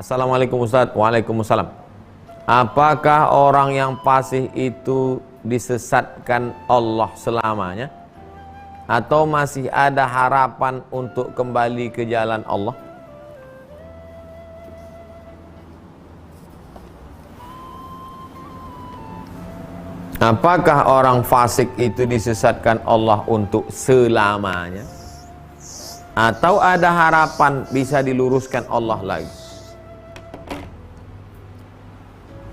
Assalamualaikum Ustaz. Waalaikumsalam. Apakah orang yang fasik itu disesatkan Allah selamanya? Atau masih ada harapan untuk kembali ke jalan Allah? Apakah orang fasik itu disesatkan Allah untuk selamanya? Atau ada harapan bisa diluruskan Allah lagi?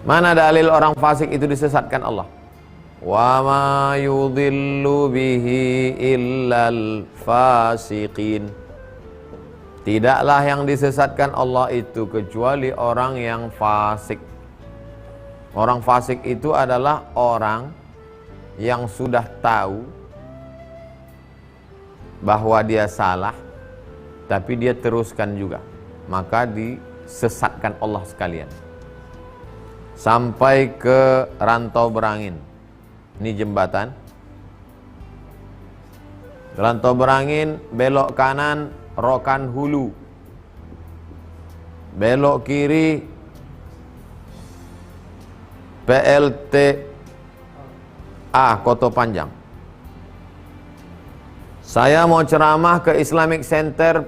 Mana dalil orang fasik itu disesatkan Allah? Wa ma yudhillu bihi illal fasiqin. Tidaklah yang disesatkan Allah itu kecuali orang yang fasik. Orang fasik itu adalah orang yang sudah tahu bahwa dia salah, tapi dia teruskan juga. Maka disesatkan Allah sekalian. Sampai ke Rantau Berangin. Ini jembatan. Rantau Berangin, belok kanan Rokan Hulu. Belok kiri PLTA Koto Panjang. Saya mau ceramah ke Islamic Center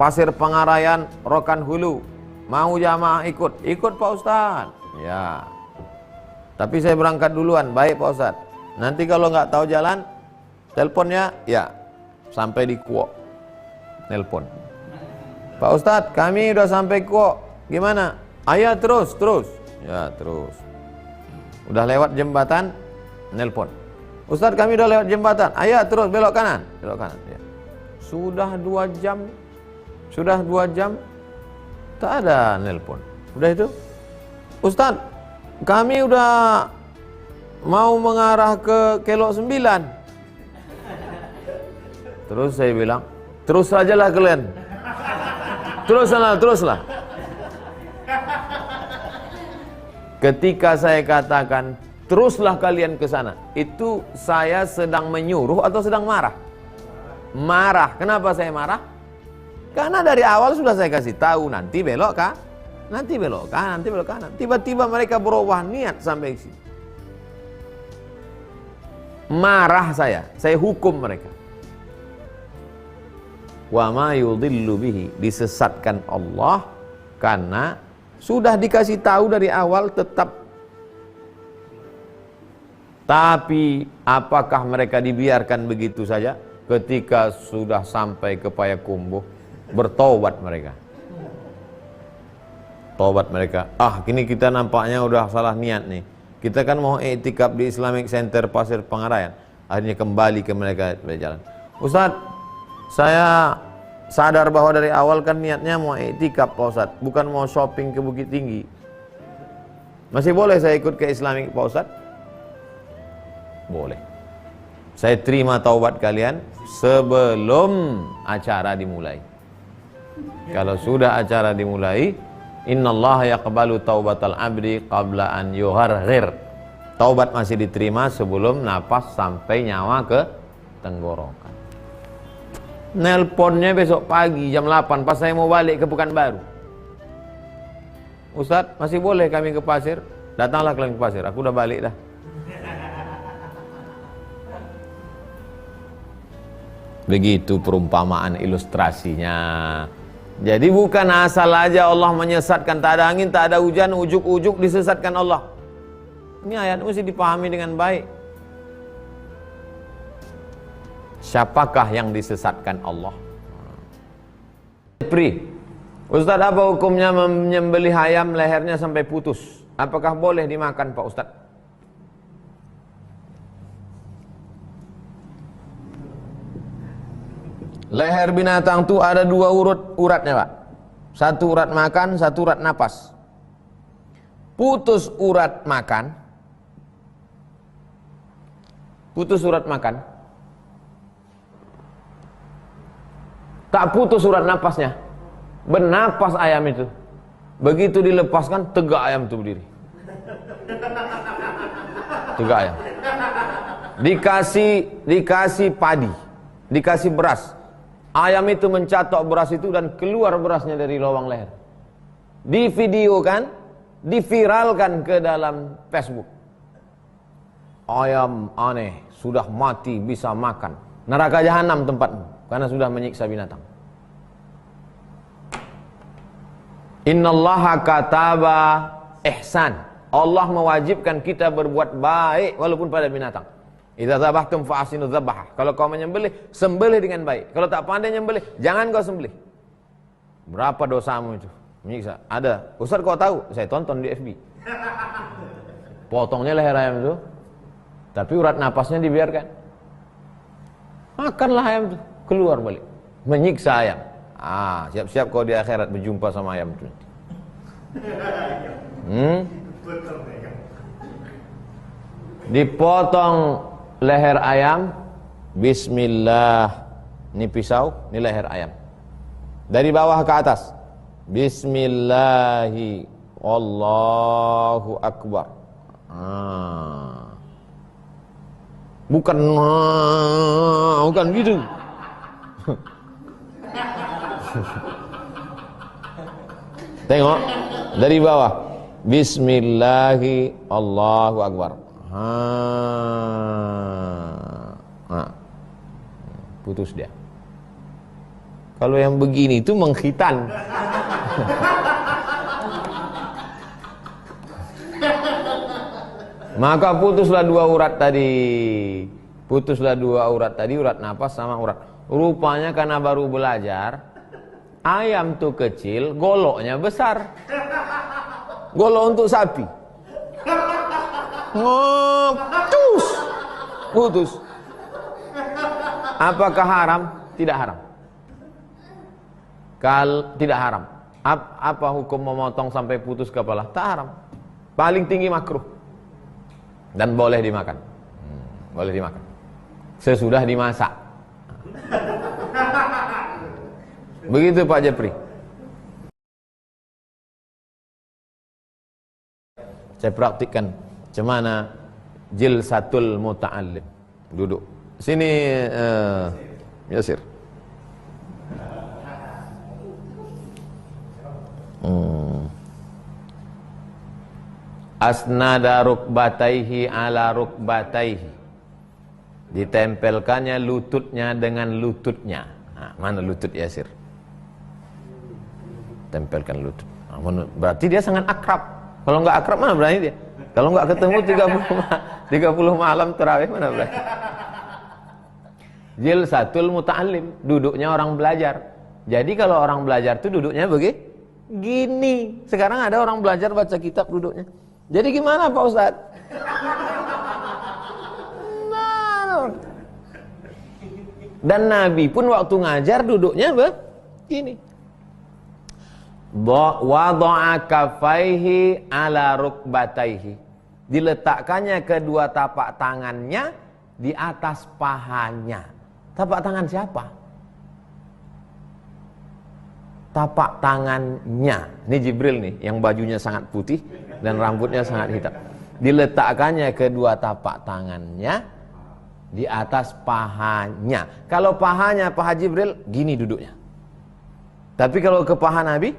Pasir Pengarayan Rokan Hulu. Mau jamaah ikut? Ikut Pak Ustadz. Ya. Tapi saya berangkat duluan. Baik Pak Ustadz. Nanti kalau nggak tahu jalan, teleponnya ya. Sampai di Kuok. Nelpon. Pak Ustadz, kami udah sampai Kuok. Gimana? Ayah terus. Ya terus. Udah lewat jembatan, nelpon. Ustadz, kami udah lewat jembatan. Ayah terus belok kanan. Ya. Sudah 2 jam. Tak ada nelpon. Udah itu, Ustadz, kami udah mau mengarah ke Kelok 9. Terus saya bilang, terus sajalah kalian. Teruslah. Ketika saya katakan, teruslah kalian ke sana, itu saya sedang menyuruh atau sedang marah? Marah. Kenapa saya marah? Karena dari awal sudah saya kasih tahu nanti belok kanan. Tiba-tiba mereka berubah niat sampai sini. Marah saya hukum mereka. Wa ma yudhillu bihi, disesatkan Allah karena sudah dikasih tahu dari awal tetap. Tapi apakah mereka dibiarkan begitu saja? Ketika sudah sampai ke Payakumbuh, bertobat mereka. Kini kita nampaknya udah salah niat nih. Kita kan mau iktikaf di Islamic Center Pasir Pengarayan. Akhirnya kembali ke mereka berjalan. Ustadz, saya sadar bahwa dari awal kan niatnya mau iktikaf Pak Ustadz, bukan mau shopping ke Bukit Tinggi. Masih boleh saya ikut ke Islamic Pak Ustadz? Boleh. Saya terima taubat kalian sebelum acara dimulai. Kalau sudah acara dimulai, innallaha yaqbalu taubatal abdi qabla an yuharghir. Taubat masih diterima sebelum napas sampai nyawa ke tenggorokan. Nelponnya besok pagi jam 8 pas saya mau balik ke Pekanbaru. Ustadz, masih boleh kami ke pasir? Datanglah kalian ke pasir, aku udah balik dah. Begitu perumpamaan ilustrasinya. Jadi bukan asal aja Allah menyesatkan, tak ada angin, tak ada hujan, ujuk-ujuk disesatkan Allah. Ini ayat mesti dipahami dengan baik. Siapakah yang disesatkan Allah? Ustaz, apa hukumnya menyembelih ayam lehernya sampai putus? Apakah boleh dimakan Pak Ustaz? Leher binatang itu ada 2 uratnya Pak. 1 urat makan, 1 urat napas. Putus urat makan, tak putus urat napasnya, bernapas ayam itu. Begitu dilepaskan, tegak ayam itu berdiri. Tegak ayam. Dikasih padi, dikasih beras. Ayam itu mencatok beras itu dan keluar berasnya dari lubang leher. divideokan, diviralkan ke dalam Facebook. Ayam aneh, sudah mati bisa makan. Neraka jahanam tempatmu, karena sudah menyiksa binatang. Innallaha kataba ihsan. Allah mewajibkan kita berbuat baik walaupun pada binatang. Idza dzabhtum fa ahsinu dzabhah. Kalau kau menyembelih, sembelih dengan baik. Kalau tak pandai nyembelih, jangan kau sembelih. Berapa dosamu itu? Menyiksa. Ada. Ustaz kau tahu? Saya tonton di FB. Potongnya leher ayam itu, tapi urat napasnya dibiarkan. Makanlah ayam itu, keluar balik. Menyiksa ayam. Siap-siap kau di akhirat berjumpa sama ayam itu. Dipotong leher ayam, bismillah. Ini pisau, ini leher ayam. Dari bawah ke atas, bismillahi, Allahu akbar. Bukan gitu. Tengok dari bawah, bismillahi, Allahu akbar. Putus dia. Kalau yang begini itu mengkhitan. Maka putuslah dua urat tadi. Putuslah dua urat tadi, urat napas sama urat. Rupanya karena baru belajar, ayam tuh kecil, goloknya besar. Golok untuk sapi. Putus. Apakah haram? Tidak haram. Tidak haram. Apa hukum memotong sampai putus kepala? Tak haram. Paling tinggi makruh. Dan boleh dimakan. Boleh dimakan. Sesudah dimasak. Begitu Pak Jepri. Saya praktikkan cemana jilsatul muta'allim. Duduk. Sini Yasir. Asnada rukbataihi ala rukbataihi. Ditempelkannya lututnya dengan lututnya. Mana lutut Yasir? Tempelkan lutut. Berarti dia sangat akrab. Kalau enggak akrab mana berani dia? Kalau enggak ketemu 30 malam tarawih mana berani? Jilsatul muta'allim, duduknya orang belajar. Jadi kalau orang belajar tuh duduknya begini. Sekarang ada orang belajar baca kitab duduknya. Jadi gimana Pak Ustadz? Dan Nabi pun waktu ngajar duduknya begini. Wada'a kafaihi ala rukbataihi. Diletakkannya kedua tapak tangannya di atas pahanya. Tapak tangan siapa? Tapak tangannya. Ini Jibril nih, yang bajunya sangat putih dan rambutnya sangat hitam. Diletakkannya kedua tapak tangannya di atas pahanya. Kalau pahanya paha Jibril, gini duduknya. Tapi kalau ke paha Nabi,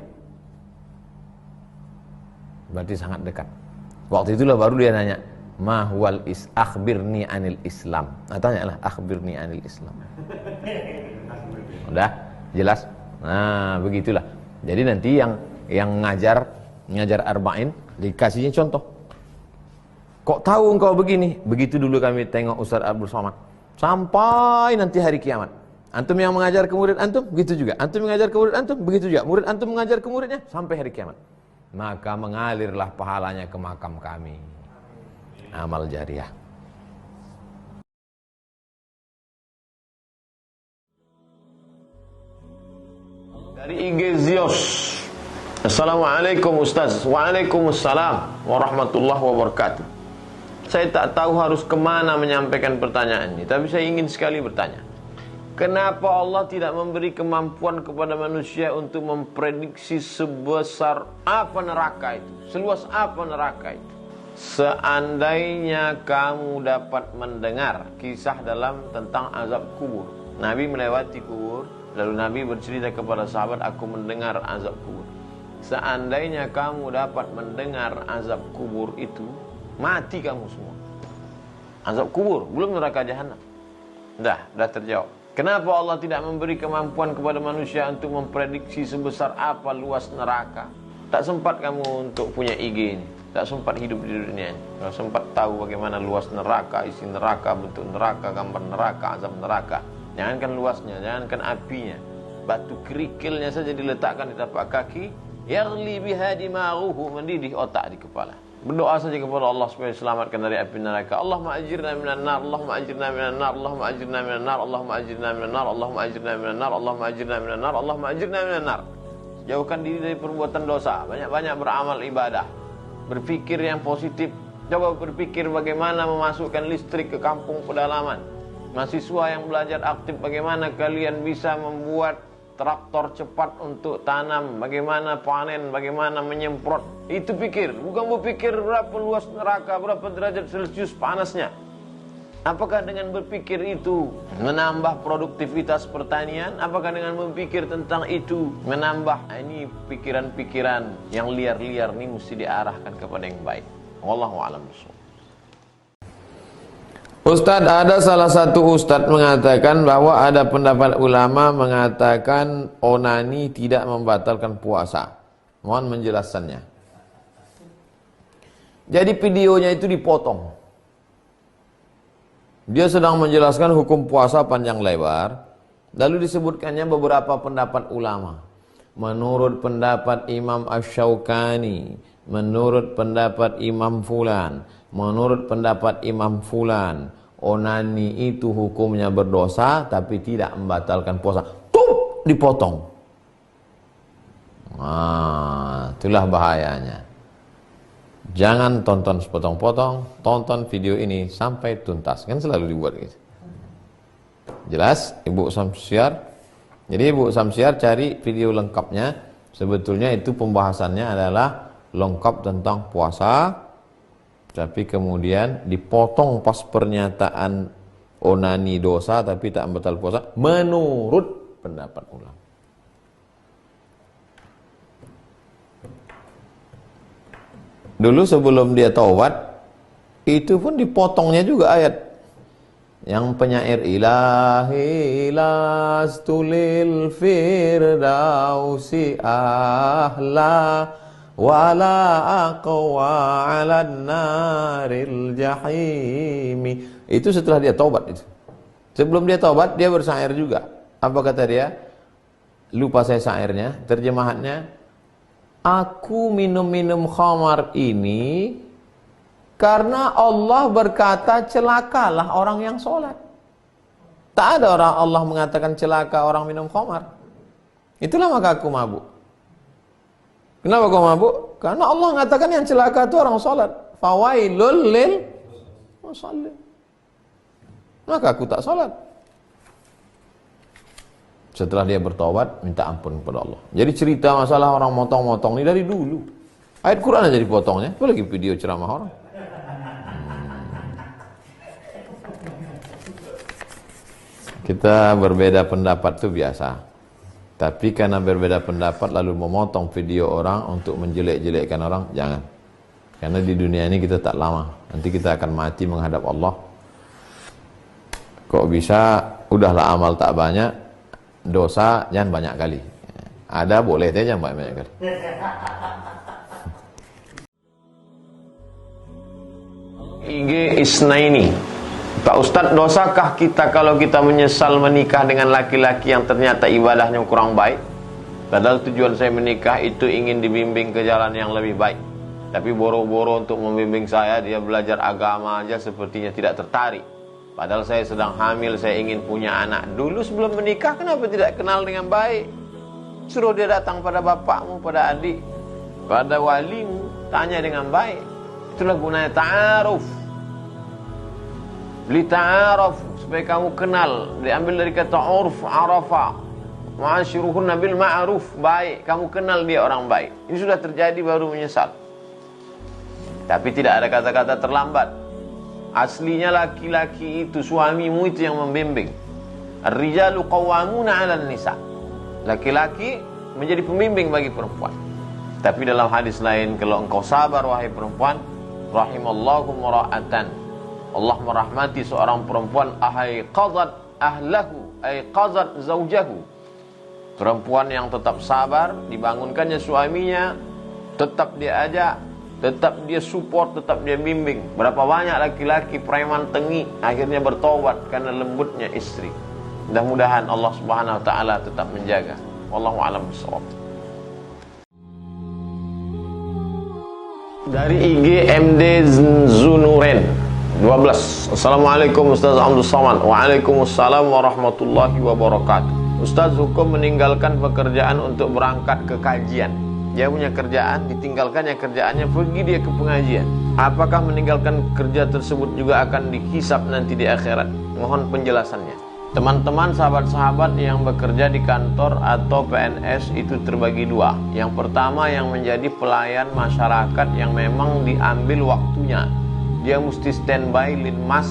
berarti sangat dekat. Waktu itulah baru dia nanya, ma huwal akhbirni anil Islam. Tanyalah, akhbirni anil Islam. Udah jelas? Nah, begitulah. Jadi nanti yang ngajar arba'in dikasihnya contoh. Kok tahu engkau begini? Begitu dulu kami tengok Ustaz Abdul Somad. Sampai nanti hari kiamat. Antum yang mengajar ke murid antum, begitu juga. Antum mengajar ke murid antum, begitu juga. Murid antum mengajar ke muridnya sampai hari kiamat. Maka mengalirlah pahalanya ke makam kami. Amal jariah. Dari IG Zios. Assalamualaikum Ustaz. Waalaikumsalam warahmatullahi wabarakatuh. Saya tak tahu harus kemana menyampaikan pertanyaan ini, tapi saya ingin sekali bertanya. Kenapa Allah tidak memberi kemampuan kepada manusia untuk memprediksi sebesar apa neraka itu, seluas apa neraka itu? Seandainya kamu dapat mendengar kisah tentang azab kubur. Nabi melewati kubur, lalu Nabi bercerita kepada sahabat, aku mendengar azab kubur. seandainya kamu dapat mendengar azab kubur itu, mati kamu semua. Azab kubur, belum neraka jahanam. Dah terjawab. Kenapa Allah tidak memberi kemampuan kepada manusia untuk memprediksi sebesar apa luas neraka? Tak sempat kamu untuk punya IG ini, tak sempat hidup di dunia ini, tak sempat tahu bagaimana luas neraka, isi neraka, bentuk neraka, gambar neraka, azab neraka. Jangankan luasnya, jangankan apinya, batu kerikilnya saja diletakkan di tapak kaki, yaghli biha dimaghuhu, mendidih otak di kepala. Berdoa saja kepada Allah supaya selamatkan dari api neraka. Allahumma ajirna minan nar, Allahumma ajirna minan nar, Allahumma ajirna minan nar, Allahumma ajirna minan nar, Allahumma ajirna minan nar, Allahumma ajirna minan nar, Allahumma ajirna minan nar. Jauhkan diri dari perbuatan dosa, banyak-banyak beramal ibadah, berpikir yang positif. Coba berpikir bagaimana memasukkan listrik ke kampung pedalaman. Mahasiswa yang belajar aktif, bagaimana kalian bisa membuat traktor cepat untuk tanam, bagaimana panen, bagaimana menyemprot. Itu pikir, bukan berpikir berapa luas neraka, berapa derajat Celcius panasnya. Apakah dengan berpikir itu menambah produktivitas pertanian? Apakah dengan berpikir tentang itu menambah? Ini pikiran-pikiran yang liar-liar ini mesti diarahkan kepada yang baik. Wallahu a'lam bishawab. Ustadz, ada salah satu ustadz mengatakan bahwa ada pendapat ulama mengatakan onani tidak membatalkan puasa. Mohon menjelaskannya. Jadi videonya itu dipotong. Dia sedang menjelaskan hukum puasa panjang lebar. Lalu disebutkannya beberapa pendapat ulama. Menurut pendapat Imam Asy-Syaukani, menurut pendapat Imam Fulan, menurut pendapat Imam Fulan, onani itu hukumnya berdosa tapi tidak membatalkan puasa. Tuh, dipotong. Nah, itulah bahayanya. Jangan tonton sepotong-potong, tonton video ini sampai tuntas. Kan selalu dibuat gitu. Jelas, Ibu Samsiar? Jadi Ibu Samsiar cari video lengkapnya. Sebetulnya itu pembahasannya adalah lengkap tentang puasa, tapi kemudian dipotong pas pernyataan onani dosa tapi tak membatalkan puasa menurut pendapat ulama. Dulu sebelum dia taubat, itu pun dipotongnya juga ayat yang penyair ilahi lastulil firdausi ahla wala aqwa 'alan naril jahimi. Itu setelah dia taubat itu. Sebelum dia taubat dia bersair juga. Apa kata dia? Lupa saya syairnya, terjemahannya. Aku minum-minum khamar ini karena Allah berkata celakalah orang yang sholat. Tak ada orang Allah mengatakan celaka orang minum khamar. Itulah maka aku mabuk. Kenapa kau mabuk? Karena Allah mengatakan yang celaka itu orang sholat. Fawailul lil musallin. Maka aku tak sholat. Setelah dia bertobat, minta ampun kepada Allah. Jadi cerita masalah orang motong-motong ini dari dulu. Ayat Quran aja dipotongnya, apalagi video ceramah orang. Kita berbeda pendapat itu biasa. Tapi karena berbeda pendapat lalu memotong video orang untuk menjelek-jelekkan orang, jangan. Karena di dunia ini kita tak lama. Nanti kita akan mati menghadap Allah. Kok bisa, udahlah amal tak banyak, dosa jangan banyak kali. Ada boleh, tapi jangan banyak kali. IG Isnaini. Pak Ustadz, dosakah kita kalau kita menyesal menikah dengan laki-laki yang ternyata ibadahnya kurang baik? Padahal tujuan saya menikah itu ingin dibimbing ke jalan yang lebih baik. Tapi boro-boro untuk membimbing saya, dia belajar agama aja sepertinya tidak tertarik. Padahal saya sedang hamil, saya ingin punya anak. Dulu sebelum menikah, kenapa tidak kenal dengan baik? Suruh dia datang pada bapakmu, pada adik, pada walimu, tanya dengan baik. Itulah gunanya ta'aruf. Li ta'aruf, supaya kamu kenal. Diambil dari kata urf, arafa. Ma'asyiruhunna bil ma'ruf, baik. Kamu kenal dia orang baik. Ini sudah terjadi baru menyesal. Tapi tidak ada kata-kata terlambat. Aslinya laki-laki itu, suamimu itu yang membimbing. Ar-rijalu qawwamuna 'alan nisa. Laki-laki menjadi pembimbing bagi perempuan. Tapi dalam hadis lain, kalau engkau sabar wahai perempuan, rahimallahu mura'atan, Allah merahmati seorang perempuan ahai qazat ahlahu, ay qazat zaujahu, perempuan yang tetap sabar, dibangunkannya suaminya, tetap dia ajak, tetap dia support, tetap dia bimbing. Berapa banyak laki-laki preman tengi akhirnya bertobat karena lembutnya istri. Mudah-mudahan Allah Subhanahu wa taala tetap menjaga. Wallahu a'lam bishawab. Dari IG MD Zunuren 12. Assalamualaikum Ustaz Abdul Somad. Waalaikumsalam warahmatullahi wabarakatuh. Ustaz, hukum meninggalkan pekerjaan untuk berangkat ke kajian. Dia punya kerjaan, ditinggalkannya kerjaannya, pergi dia ke pengajian. Apakah meninggalkan kerja tersebut juga akan dihisab nanti di akhirat? Mohon penjelasannya. Teman-teman, sahabat-sahabat yang bekerja di kantor atau PNS itu terbagi dua. Yang pertama yang menjadi pelayan masyarakat yang memang diambil waktunya. Dia mesti standby linmas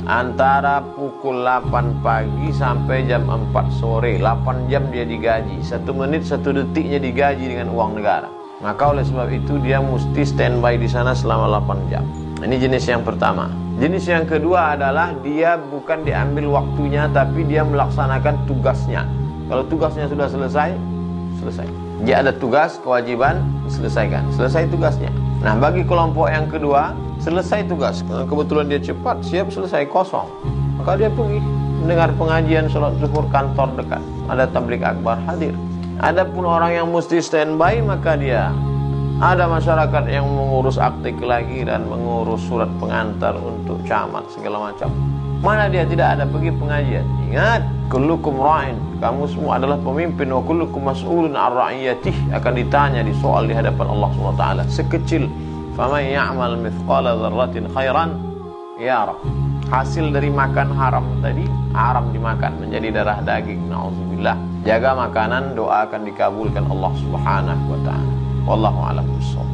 antara pukul 8 pagi sampai jam 4 sore. 8 jam dia digaji. 1 menit 1 detiknya digaji dengan uang negara. Maka oleh sebab itu dia mesti standby di sana selama 8 jam. Ini jenis yang pertama. Jenis yang kedua adalah dia bukan diambil waktunya, tapi dia melaksanakan tugasnya. Kalau tugasnya sudah selesai, selesai. Dia ada tugas, kewajiban, diselesaikan. Selesai tugasnya. Nah, bagi kelompok yang kedua, selesai tugas, kebetulan dia cepat, siap, selesai, kosong, maka dia pergi mendengar pengajian, sholat zuhur, kantor dekat, ada tabligh akbar, hadir. Adapun orang yang mesti standby, maka dia ada masyarakat yang mengurus akte kelahiran, mengurus surat pengantar untuk camat, segala macam. Mana dia tidak ada pergi pengajian. Ingat, kullukum ra'in, kamu semua adalah pemimpin, wa kullukum mas'ulun ar ra'iyatih, akan ditanya di soal di hadapan Allah SWT. Sekecil faman ya'mal mithqala dzarratin khairan yarah. Hasil dari makan haram tadi, haram dimakan menjadi darah daging, na'udzubillah. Jaga makanan, doa akan dikabulkan Allah Subhanahu wa taala. Wallahu a'lam bishawab.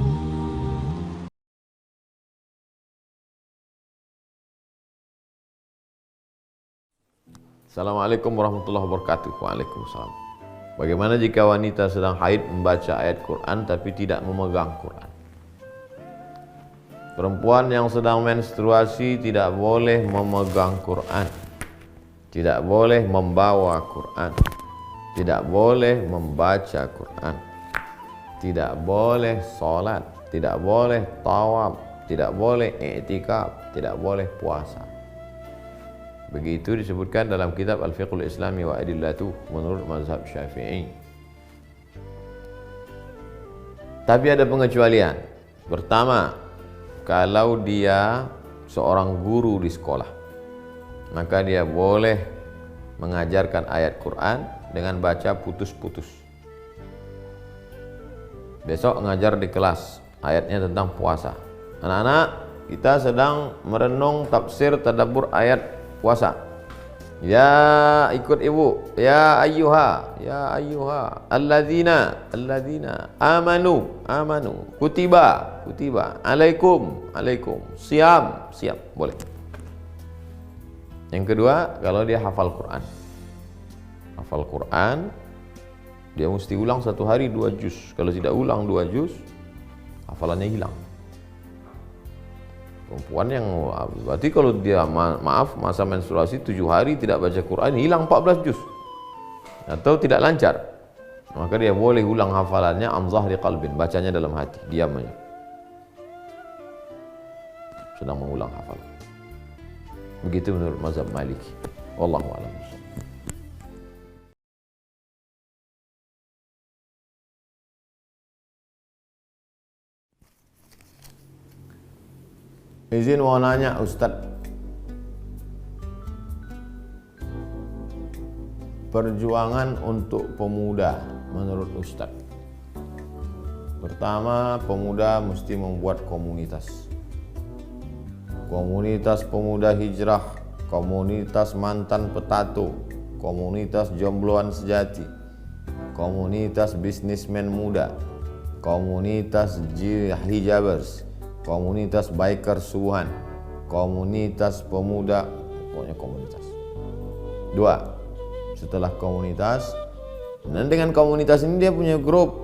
Assalamualaikum warahmatullahi wabarakatuh. Waalaikumsalam. Bagaimana jika wanita sedang haid membaca ayat Quran tapi tidak memegang Quran? Perempuan yang sedang menstruasi tidak boleh memegang Quran, tidak boleh membawa Quran, tidak boleh membaca Quran, tidak boleh sholat, tidak boleh tawaf, tidak boleh i'tikaf, tidak boleh puasa. Begitu disebutkan dalam kitab Al-Fiqhul Islami wa Adillatuh menurut mazhab Syafi'i. Tapi ada pengecualian. Pertama, kalau dia seorang guru di sekolah, maka dia boleh mengajarkan ayat Quran dengan baca putus-putus. Besok ngajar di kelas ayatnya tentang puasa. Anak-anak, kita sedang merenung tafsir tadabbur ayat puasa. Ya, ikut ibu. Ya ayyuha, alladzina amanu, kutiba, alaikum, siam, boleh. Yang kedua, kalau dia hafal Quran, dia mesti ulang satu hari 2 juz. Kalau tidak ulang 2 juz, hafalannya hilang. Perempuan yang berarti kalau dia masa menstruasi 7 hari tidak baca Quran, hilang 14 juz atau tidak lancar, maka dia boleh ulang hafalannya an zahri qalbin, bacanya dalam hati, diam aja, sedang mengulang hafalan. Begitu menurut mazhab Maliki. Wallahu a'lam. Izin mau nanya Ustadz, perjuangan untuk pemuda menurut Ustadz. Pertama, pemuda mesti membuat komunitas. Komunitas pemuda hijrah, komunitas mantan petato, komunitas jombloan sejati, komunitas bisnismen muda, komunitas hijabers, komunitas biker subuhan, komunitas pemuda, pokoknya komunitas. 2, setelah komunitas, dan dengan komunitas ini dia punya grup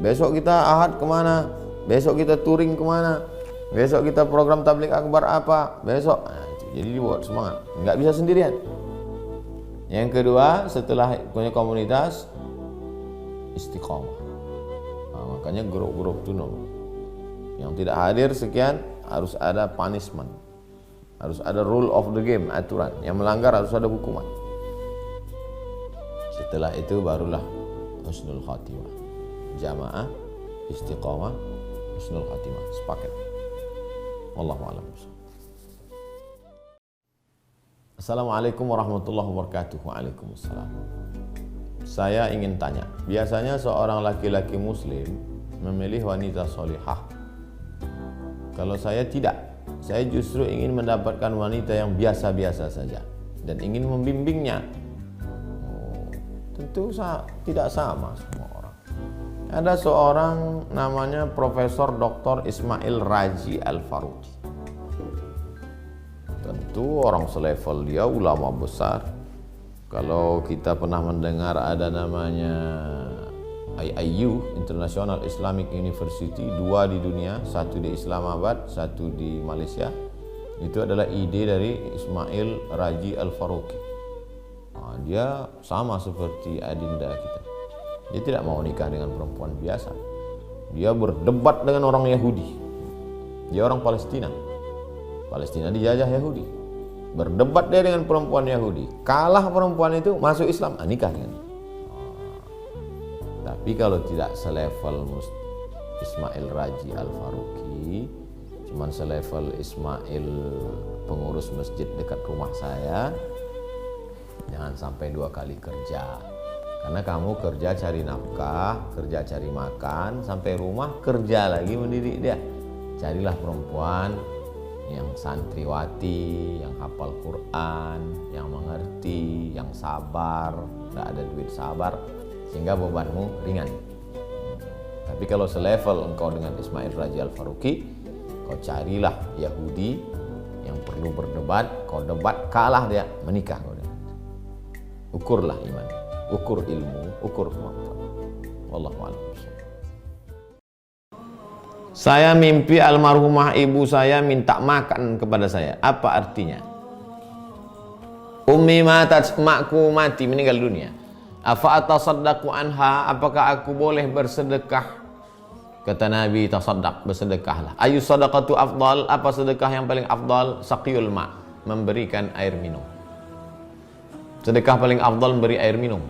Besok kita Ahad kemana? Besok kita touring kemana? Besok kita program tabligh akbar apa? Besok. Nah, itu. Jadi dibuat semangat. Nggak bisa sendirian. Yang kedua, setelah punya komunitas, istiqomah. Nah, makanya grup-grup tunung. Yang tidak hadir sekian, harus ada punishment. Harus ada rule of the game, aturan. Yang melanggar harus ada hukuman. Setelah itu barulah husnul khatimah. Jamaah, istiqomah, husnul khatimah. Sepaket. Wallahu a'lam. Assalamualaikum warahmatullahi wabarakatuh. Waalaikumsalam. Saya ingin tanya, biasanya seorang laki-laki muslim memilih wanita solihah. Kalau saya tidak, saya justru ingin mendapatkan wanita yang biasa-biasa saja dan ingin membimbingnya. Tentu tidak sama semua orang. Ada seorang namanya Profesor Dr. Ismail Raji Al-Faruqi. Tentu orang selevel dia, ulama besar. Kalau kita pernah mendengar ada namanya IIU, International Islamic University, 2 di dunia, 1 di Islamabad, 1 di Malaysia. Itu adalah ide dari Ismail Raji Al-Faruqi. Nah, dia sama seperti adinda kita. Dia tidak mau nikah dengan perempuan biasa. Dia berdebat dengan orang Yahudi. Dia orang Palestina. Palestina dijajah Yahudi. Berdebat dia dengan perempuan Yahudi. Kalah perempuan itu, masuk Islam, nikah dengan dia. Tapi kalau tidak selevel Ismail Raji Al-Faruqi, cuman selevel Ismail pengurus masjid dekat rumah saya, jangan sampai 2 kali kerja. Karena kamu kerja cari nafkah, kerja cari makan, sampai rumah kerja lagi mendidik dia. Carilah perempuan yang santriwati, yang hafal Quran, yang mengerti, yang sabar, tidak ada duit sabar, sehingga bebanmu ringan. Tapi kalau selevel engkau dengan Ismail Raji Al-Faruqi, kau carilah Yahudi yang perlu berdebat, kau debat, kalah dia, menikah kau dengan. Ukurlah iman, ukur ilmu, ukur kemampuan. Wallahu a'lam. Saya mimpi almarhumah ibu saya minta makan kepada saya. Apa artinya? Ummi matat, makku mati, meninggal dunia. Afa atasaddaqu anha, apakah aku boleh bersedekah? Kata Nabi, tasaddaq, bersedekahlah. Ayu sadaqatu afdal, apa sedekah yang paling afdal? Saqiyul ma, memberikan air minum. Sedekah paling afdal memberi air minum.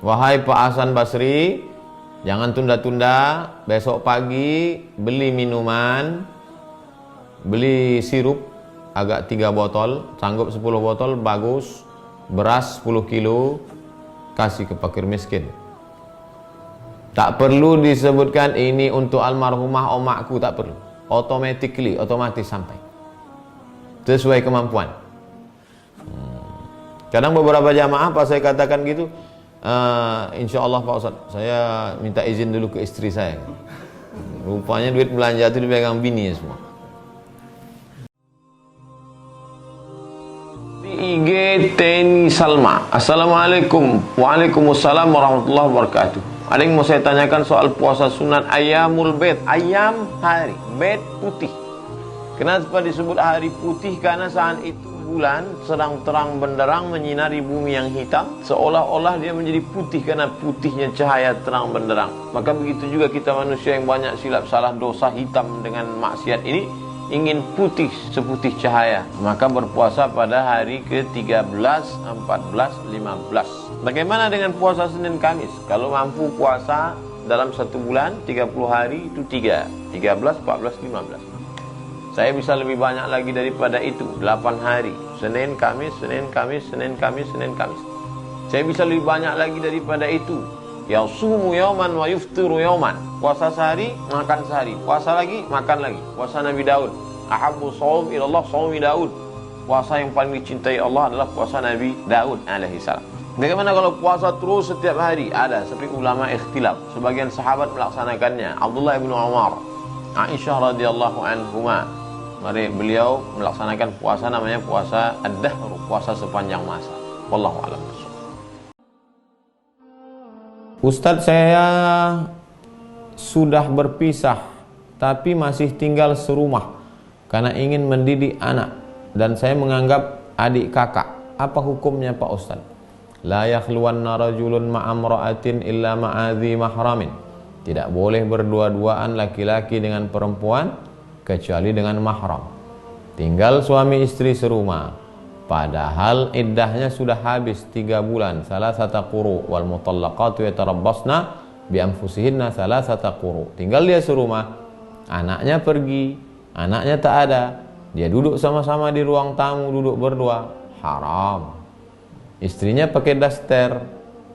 Wahai Pak Hasan Basri, jangan tunda-tunda, besok pagi beli minuman, beli sirup agak 3 botol, sanggup 10 botol, bagus, beras 10 kilo, kasih ke fakir miskin. Tak perlu disebutkan ini untuk almarhumah omakku, tak perlu. Otomatis sampai. Sesuai kemampuan. Kadang beberapa jamaah pas saya katakan gitu, insya Allah Pak Ustadz, saya minta izin dulu ke istri saya. Rupanya duit belanja itu dipegang bini semua. Di IG Teni Salma. Assalamualaikum. Waalaikumsalam warahmatullahi wabarakatuh. Ada yang mau saya tanyakan soal puasa sunat Ayyamul Bait. Ayam hari, Bait putih. Kenapa disebut hari putih? Karena saat itu bulan sedang terang benderang menyinari bumi yang hitam, seolah-olah dia menjadi putih karena putihnya cahaya terang benderang. Maka begitu juga kita manusia yang banyak silap salah dosa hitam dengan maksiat ini, ingin putih seputih cahaya, maka berpuasa pada hari ke-13, 14, 15. Bagaimana dengan puasa Senin Kamis? Kalau mampu puasa dalam 1 bulan 30 hari itu 3, 13, 14, 15. Saya bisa lebih banyak lagi daripada itu, 8 hari, Senin, Kamis, Senin, Kamis, Senin, Kamis, Senin, Kamis. Saya bisa lebih banyak lagi daripada itu. Yasumu yauman wa yuftiru yauman. Puasa sehari, makan sehari. Puasa lagi, makan lagi. Puasa Nabi Daud. Ahabbu shaum ilallah shaumi Daud. Puasa yang paling dicintai Allah adalah puasa Nabi Daud alaihi salam. Bagaimana kalau puasa terus setiap hari? Ada, seperti ulama ikhtilaf. Sebagian sahabat melaksanakannya. Abdullah bin Umar, Aisyah radhiyallahu anhuma. Mari beliau melaksanakan puasa namanya puasa ad-dahr, puasa sepanjang masa. Wallahu a'lam. Ustadz, saya sudah berpisah tapi masih tinggal serumah karena ingin mendidik anak, dan saya menganggap adik kakak, apa hukumnya Pak Ustaz? La yakhluwanna rajulun ma'amra'atin illa ma'adhi mahramin. Tidak boleh berdua-duaan laki-laki dengan perempuan kecuali dengan mahram. Tinggal suami istri serumah, padahal iddahnya sudah habis 3 bulan, salasata quru, wal mutallaqatu yatarabbasna bi anfusihinna salasata quru. Tinggal dia serumah, anaknya pergi, anaknya tak ada, dia duduk sama-sama di ruang tamu, duduk berdua, haram. Istrinya pakai daster,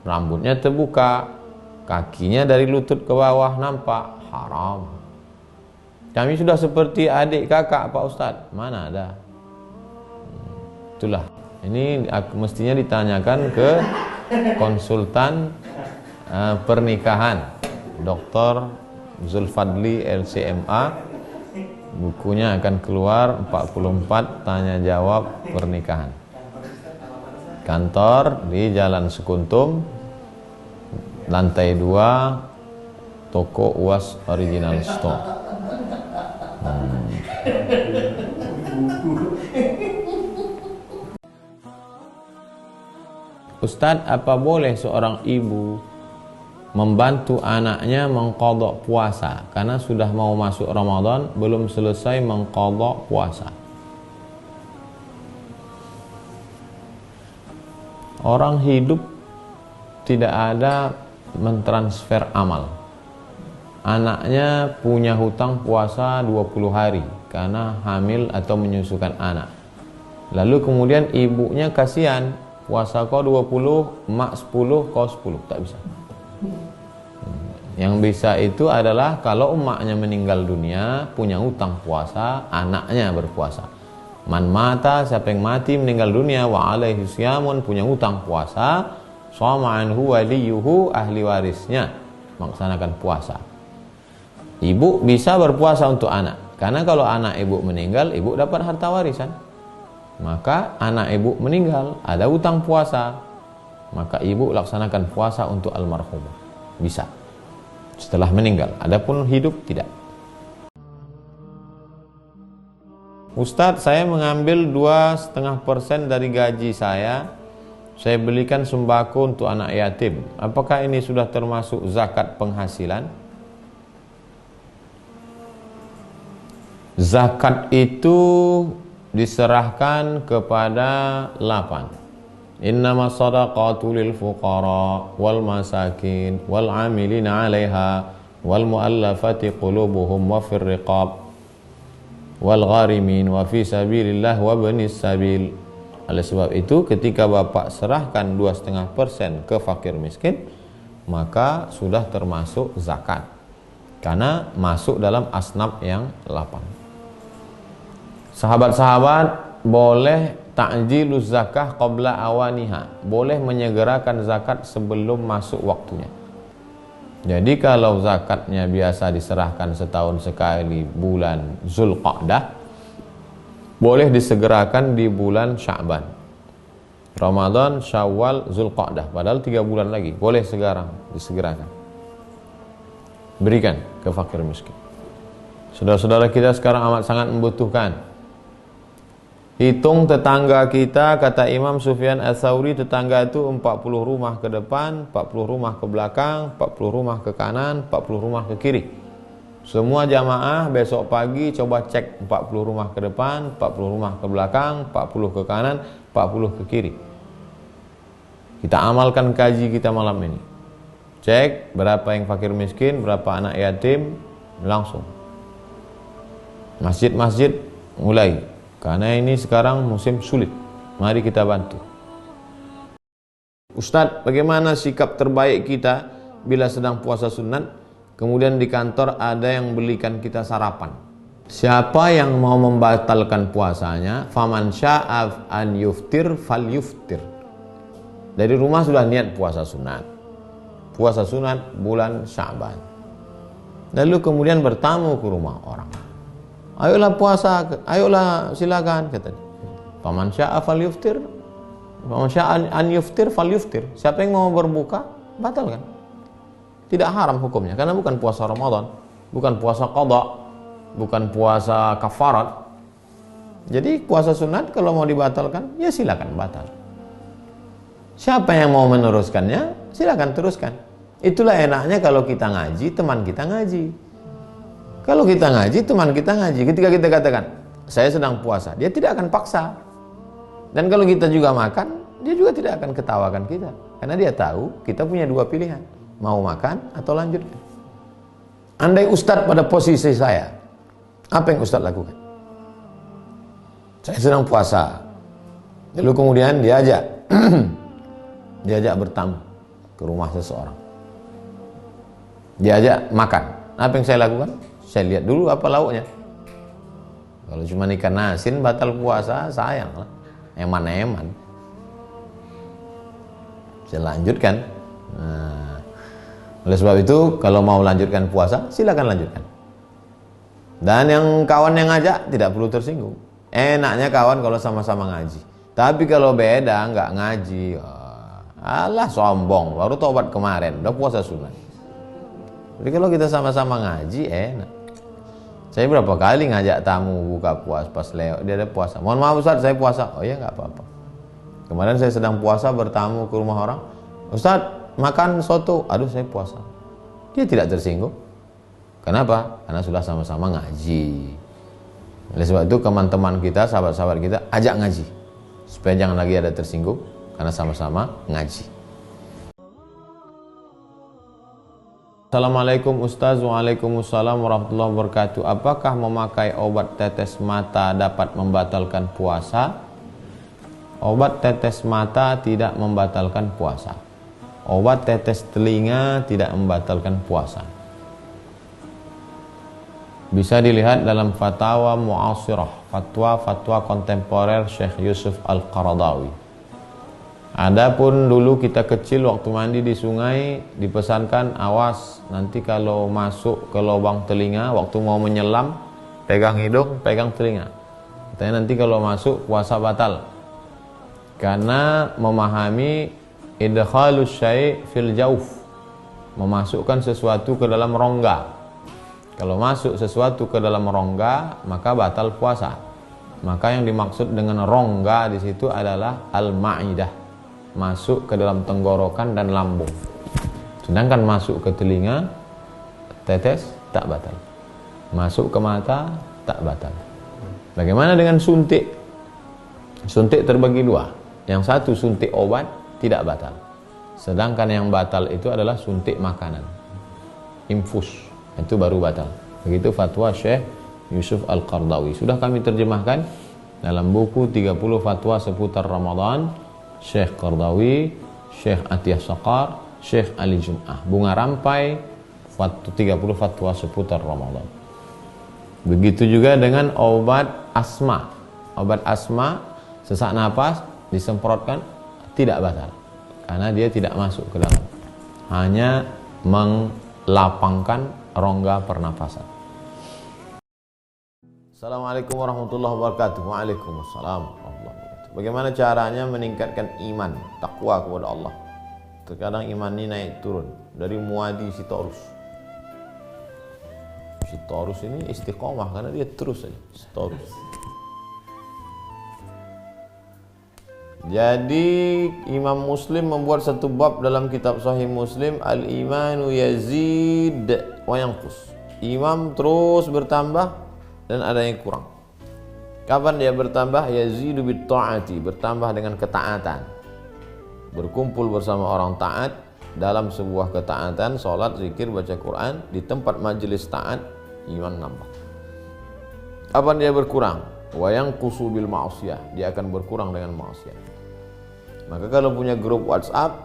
rambutnya terbuka, kakinya dari lutut ke bawah nampak, haram. Kami sudah seperti adik kakak Pak Ustadz, mana ada. Itulah, ini mestinya ditanyakan ke konsultan pernikahan, Dr. Zulfadli LCMA. Bukunya akan keluar 44 tanya jawab pernikahan. Kantor di Jalan Sekuntum, lantai 2, toko UAS Original Store. Ustadz, apa boleh seorang ibu membantu anaknya mengqadha puasa karena sudah mau masuk Ramadan, belum selesai mengqadha puasa? Orang hidup tidak ada mentransfer amal. Anaknya punya hutang puasa 20 hari karena hamil atau menyusukan anak. Lalu kemudian ibunya kasihan, puasa kau 20, emak 10, kau 10, tak bisa. Yang bisa itu adalah kalau emaknya meninggal dunia, punya hutang puasa, anaknya berpuasa. Man mata, siapa yang mati meninggal dunia, wa alaihi syamun, punya hutang puasa, shoma anhu waliyuhu, ahli warisnya melaksanakan puasa. Ibu bisa berpuasa untuk anak, karena kalau anak ibu meninggal, ibu dapat harta warisan. Maka anak ibu meninggal, ada hutang puasa, maka ibu laksanakan puasa untuk almarhumah. Bisa setelah meninggal, adapun hidup tidak. Ustadz, saya mengambil 2,5% dari gaji saya belikan sembako untuk anak yatim. Apakah ini sudah termasuk zakat penghasilan? Zakat itu diserahkan kepada 8. Innama sadaqatu lil fuqara wal masakin wal amilina 'alaiha wal mu'allafati qulubuhum wa fir riqab wal gharimin wa fi sabilillah wa banis sabil. Oleh sebab itu, ketika bapak serahkan 2,5% ke fakir miskin, maka sudah termasuk zakat, karena masuk dalam asnaf yang 8. Sahabat-sahabat, boleh ta'jiluz zakah qabla awaniha, boleh menyegerakan zakat sebelum masuk waktunya. Jadi kalau zakatnya biasa diserahkan setahun sekali bulan Zulqa'dah, boleh disegerakan di bulan Sya'ban, Ramadan, Syawal, Zulqa'dah, padahal 3 bulan lagi, boleh sekarang disegerakan, berikan ke fakir miskin. Saudara-saudara kita sekarang amat sangat membutuhkan. Hitung tetangga kita, kata Imam Sufyan Ats-Tsauri, tetangga itu 40 rumah ke depan, 40 rumah ke belakang, 40 rumah ke kanan, 40 rumah ke kiri. Semua jamaah besok pagi coba cek 40 rumah ke depan, 40 rumah ke belakang, 40 ke kanan, 40 ke kiri. Kita amalkan kaji kita malam ini. Cek berapa yang fakir miskin, berapa anak yatim, langsung. Masjid-masjid mulai. Karena ini sekarang musim sulit. Mari kita bantu. Ustadz, bagaimana sikap terbaik kita bila sedang puasa sunat, kemudian di kantor ada yang belikan kita sarapan? Siapa yang mau membatalkan puasanya, faman sya'af an yuftir fal yuftir. Dari rumah sudah niat puasa sunat. Puasa sunat bulan Sya'ban. Lalu kemudian bertamu ke rumah orang. Ayolah puasa, ayolah silakan, katanya. Faman syaa fal yuftir, faman syaa an yuftir fal yuftir. Siapa yang mau berbuka, batalkan. Tidak haram hukumnya karena bukan puasa Ramadan, bukan puasa qada, bukan puasa kafarat. Jadi puasa sunat kalau mau dibatalkan, ya silakan batal. Siapa yang mau meneruskannya, silakan teruskan. Itulah enaknya kalau kita ngaji, teman kita ngaji. Kalau kita ngaji, teman kita ngaji. Ketika kita katakan, saya sedang puasa, dia tidak akan paksa. Dan kalau kita juga makan, dia juga tidak akan ketawakan kita. Karena dia tahu kita punya dua pilihan, mau makan atau lanjutkan. Andai Ustadz pada posisi saya, apa yang Ustadz lakukan? Saya sedang puasa, lalu kemudian diajak bertamu ke rumah seseorang, diajak makan. Apa yang saya lakukan? Saya lihat dulu apa lauknya. Kalau cuma ikan asin batal puasa, sayang lah, eman-eman. Saya lanjutkan. Nah, oleh sebab itu kalau mau lanjutkan puasa, silakan lanjutkan. Dan yang kawan yang ngajak tidak perlu tersinggung. Enaknya kawan kalau sama-sama ngaji. Tapi kalau beda nggak ngaji, alah sombong, baru tobat kemarin, udah puasa sunat. Jadi kalau kita sama-sama ngaji enak. Saya berapa kali ngajak tamu buka puasa pas lewat dia ada puasa. Mohon maaf Ustaz, saya puasa. Oh ya nggak apa-apa. Kemarin saya sedang puasa bertamu ke rumah orang. Ustaz, makan soto. Aduh saya puasa. Dia tidak tersinggung. Kenapa? Karena sudah sama-sama ngaji. Oleh sebab itu teman-teman kita, sahabat-sahabat kita, ajak ngaji. Supaya jangan lagi ada tersinggung. Karena sama-sama ngaji. Assalamualaikum Ustaz. Waalaikumsalam warahmatullahi wabarakatuh. Apakah memakai obat tetes mata dapat membatalkan puasa? Obat tetes mata tidak membatalkan puasa. Obat tetes telinga tidak membatalkan puasa. Bisa dilihat dalam fatwa mu'asirah, fatwa kontemporer Syekh Yusuf Al-Qaradawi. Adapun dulu kita kecil waktu mandi di sungai dipesankan awas nanti kalau masuk ke lubang telinga waktu mau menyelam pegang hidung, pegang telinga. Katanya nanti kalau masuk puasa batal. Karena memahami idkhalus syai' fil jauf, memasukkan sesuatu ke dalam rongga. Kalau masuk sesuatu ke dalam rongga maka batal puasa. Maka yang dimaksud dengan rongga di situ adalah al-ma'idah, masuk ke dalam tenggorokan dan lambung. Sedangkan masuk ke telinga, tetes tak batal. Masuk ke mata tak batal. Bagaimana dengan suntik? Suntik terbagi dua. Yang satu suntik obat tidak batal. Sedangkan yang batal itu adalah suntik makanan, infus, itu baru batal. Begitu fatwa Syekh Yusuf Al-Qaradawi. Sudah kami terjemahkan dalam buku 30 fatwa seputar Ramadan, Syekh Qaradawi, Syekh Atiyah Saqar, Syekh Ali Jum'ah. Bunga rampai 30 fatwa seputar Ramadan. Begitu juga dengan obat asma. Obat asma, sesak napas disemprotkan tidak batal. Karena dia tidak masuk ke dalam. Hanya melapangkan rongga pernafasan. Assalamualaikum warahmatullahi wabarakatuh. Waalaikumsalam warahmatullahi wabarakatuh. Bagaimana caranya meningkatkan iman, takwa kepada Allah? Terkadang iman ini naik turun. Dari muadi Sitorus. Sitorus ini istiqomah karena dia terus saja. Sitorus. Jadi Imam Muslim membuat satu bab dalam kitab Sahih Muslim, al-imanu yazid wa yanqus. Iman terus bertambah dan ada yang kurang. Kapan dia bertambah? Yazidu bit ta'ati, bertambah dengan ketaatan. Berkumpul bersama orang taat dalam sebuah ketaatan, salat, zikir, baca Quran, di tempat majelis taat, iman nambah. Kapan dia berkurang? Wa yanqusu bil ma'siyah, dia akan berkurang dengan maksiat. Maka kalau punya grup WhatsApp,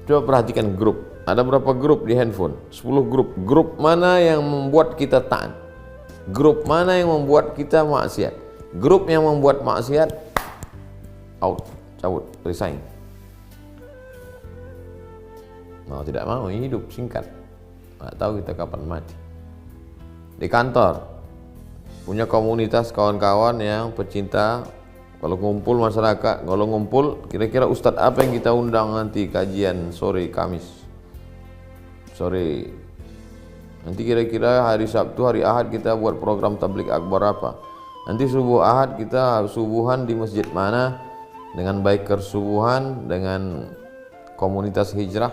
coba perhatikan grup. Ada berapa grup di handphone? 10 grup. Grup mana yang membuat kita taat? Grup mana yang membuat kita maksiat? Grup yang membuat maksiat, out, cabut, resign. Mau tidak mau, hidup singkat. Nggak tahu kita kapan mati. Di kantor, punya komunitas kawan-kawan yang pecinta. Kalau ngumpul masyarakat, kalau ngumpul kira-kira ustadz apa yang kita undang nanti kajian sore Kamis. sore. Nanti kira-kira hari Sabtu, hari Ahad kita buat program tablik akbar apa. Nanti subuh Ahad kita subuhan di masjid mana, dengan biker subuhan, dengan komunitas hijrah.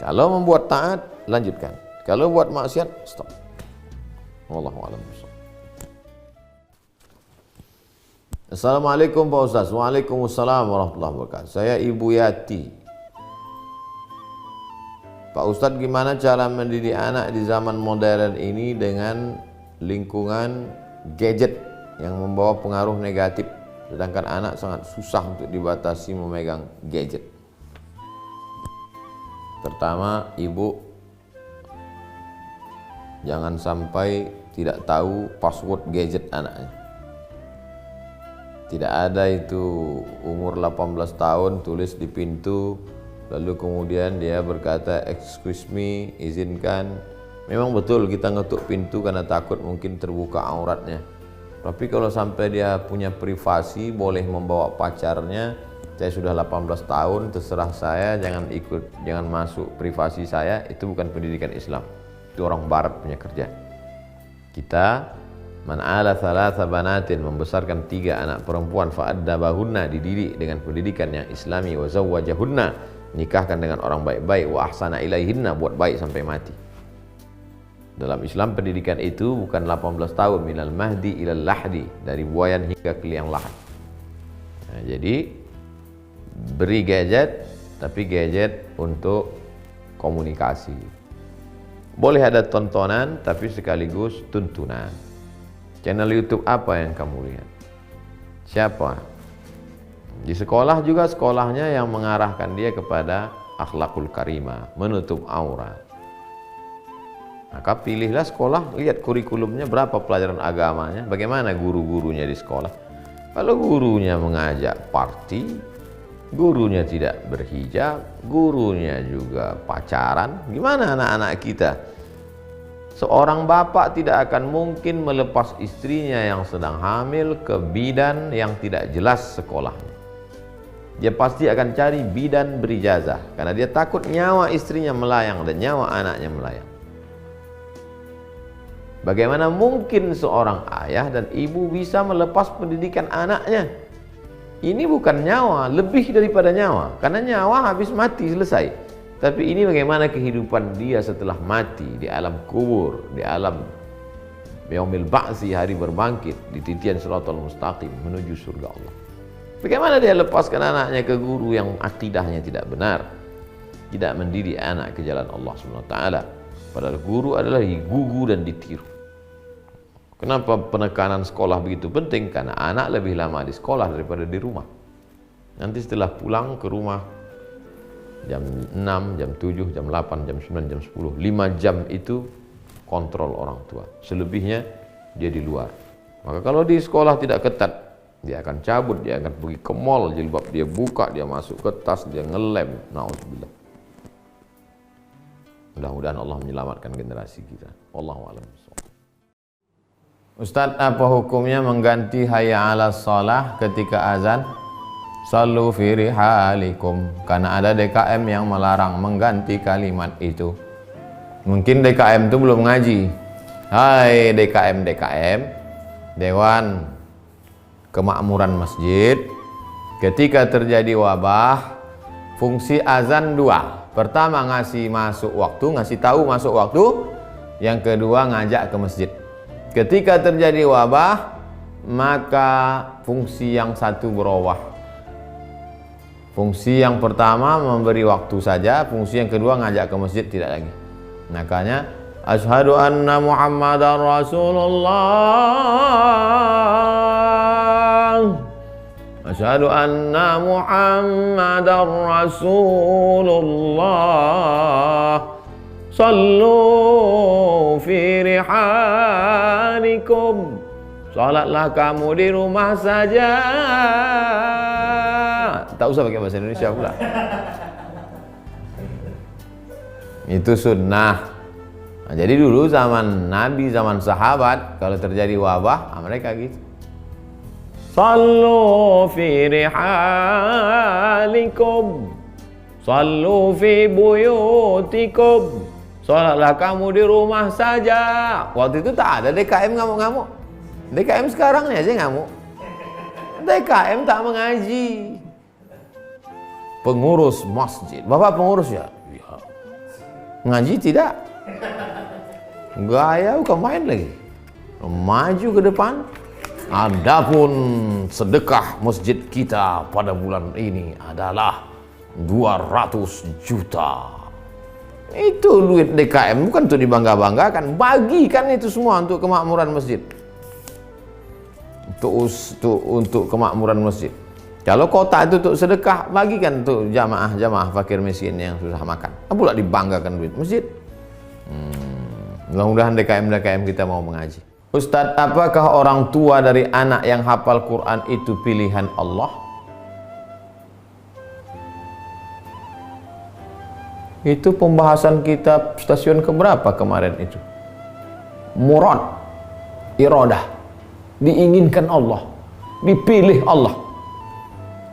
Kalau membuat taat, lanjutkan. Kalau buat maksiat, stop. Wallahu a'lam bishawab. Assalamualaikum Pak Ustaz. Waalaikumsalam warahmatullahi wabarakatuh. Saya Ibu Yati. Pak Ustaz, gimana cara mendidik anak di zaman modern ini dengan lingkungan gadget yang membawa pengaruh negatif, sedangkan anak sangat susah untuk dibatasi memegang gadget? Pertama, ibu jangan sampai tidak tahu password gadget anaknya. Tidak ada itu umur 18 tahun tulis di pintu, lalu kemudian dia berkata excuse me, izinkan. Memang betul kita ngetuk pintu karena takut mungkin terbuka auratnya. Tapi kalau sampai dia punya privasi, boleh membawa pacarnya, saya sudah 18 tahun, terserah saya, jangan ikut, jangan masuk privasi saya, itu bukan pendidikan Islam. Itu orang barat punya kerja. Kita man ala thalatha banatin, membesarkan 3 anak perempuan, fa'addabahunna, dididik dengan pendidikan yang islami, wa zawwajahunna, nikahkan dengan orang baik-baik, wa ahsana ilaihinna, buat baik sampai mati. Dalam Islam pendidikan itu bukan 18 tahun, minal mahdi ilal lahdi, dari buayan hingga ke liang lahat. Nah, jadi beri gadget, tapi gadget untuk komunikasi. Boleh ada tontonan, tapi sekaligus tuntunan. Channel YouTube apa yang kamu lihat? Siapa? Di sekolah juga, sekolahnya yang mengarahkan dia kepada akhlakul karimah, menutup aurat. Maka pilihlah sekolah, lihat kurikulumnya, berapa pelajaran agamanya, bagaimana guru-gurunya di sekolah. Kalau gurunya mengajak party, gurunya tidak berhijab, gurunya juga pacaran, gimana anak-anak kita? Seorang bapak tidak akan mungkin melepas istrinya yang sedang hamil ke bidan yang tidak jelas sekolahnya. Dia pasti akan cari bidan berijazah, karena dia takut nyawa istrinya melayang dan nyawa anaknya melayang. Bagaimana mungkin seorang ayah dan ibu bisa melepas pendidikan anaknya? Ini bukan nyawa, lebih daripada nyawa, karena nyawa habis mati, selesai. Tapi ini bagaimana kehidupan dia setelah mati, di alam kubur, di alam yaumil ba'si, hari berbangkit, di titian siratal mustaqim menuju surga Allah. Bagaimana dia lepaskan anaknya ke guru yang akidahnya tidak benar, tidak mendidik anak ke jalan Allah SWT. Padahal guru adalah digugu dan ditiru. Kenapa penekanan sekolah begitu penting? Karena anak lebih lama di sekolah daripada di rumah. Nanti setelah pulang ke rumah jam 6, jam 7, jam 8, jam 9, jam 10, 5 jam itu kontrol orang tua. Selebihnya dia di luar. Maka kalau di sekolah tidak ketat, dia akan cabut, dia akan pergi ke mall, jilbab dia buka, dia masuk ke tas, dia ngelem. Na'udzubillah. Mudah-mudahan Allah menyelamatkan generasi kita. Wallahu a'lam bishawab. Ustaz, apa hukumnya mengganti hayya 'alas shalah ketika azan? Sallu fi rihalikum, karena ada DKM yang melarang mengganti kalimat itu. Mungkin DKM itu belum ngaji. Hai DKM, Dewan Kemakmuran Masjid, ketika terjadi wabah, fungsi azan 2. Pertama, ngasih masuk waktu, ngasih tahu masuk waktu. Yang kedua, ngajak ke masjid. Ketika terjadi wabah, maka fungsi yang satu berubah. Fungsi yang pertama memberi waktu saja, fungsi yang kedua ngajak ke masjid tidak lagi. Makanya asyhadu anna Muhammadar Rasulullah. Asyhadu anna Muhammadar Rasulullah. Sallu fi rihalikum. Salatlah kamu di rumah saja. Tak usah pakai bahasa Indonesia pula. Itu sunnah. Nah, jadi dulu zaman Nabi, zaman sahabat, kalau terjadi wabah, mereka gitu. Sallu fi rihalikum. Sallu fi buyutikum. Salatlah kamu di rumah saja. Waktu itu tak ada DKM ngamuk-ngamuk. DKM sekarang aja ngamuk. DKM tak mengaji. Pengurus masjid. Bapak pengurus ya? Ya. Ngaji tidak? Gaya bukan main lagi. Maju ke depan. Adapun sedekah masjid kita pada bulan ini adalah 200 juta. Itu duit DKM, bukan untuk dibangga-banggakan. Bagikan itu semua untuk kemakmuran masjid. Untuk kemakmuran masjid. Kalau kota itu untuk sedekah, bagikan untuk jamaah fakir miskin yang susah makan. Pula dibanggakan duit masjid. Mudah-mudahan DKM kita mau mengaji. Ustadz, apakah orang tua dari anak yang hafal Quran itu pilihan Allah? Itu pembahasan kita stasiun keberapa kemarin itu? Murad, iradah, diinginkan Allah, dipilih Allah.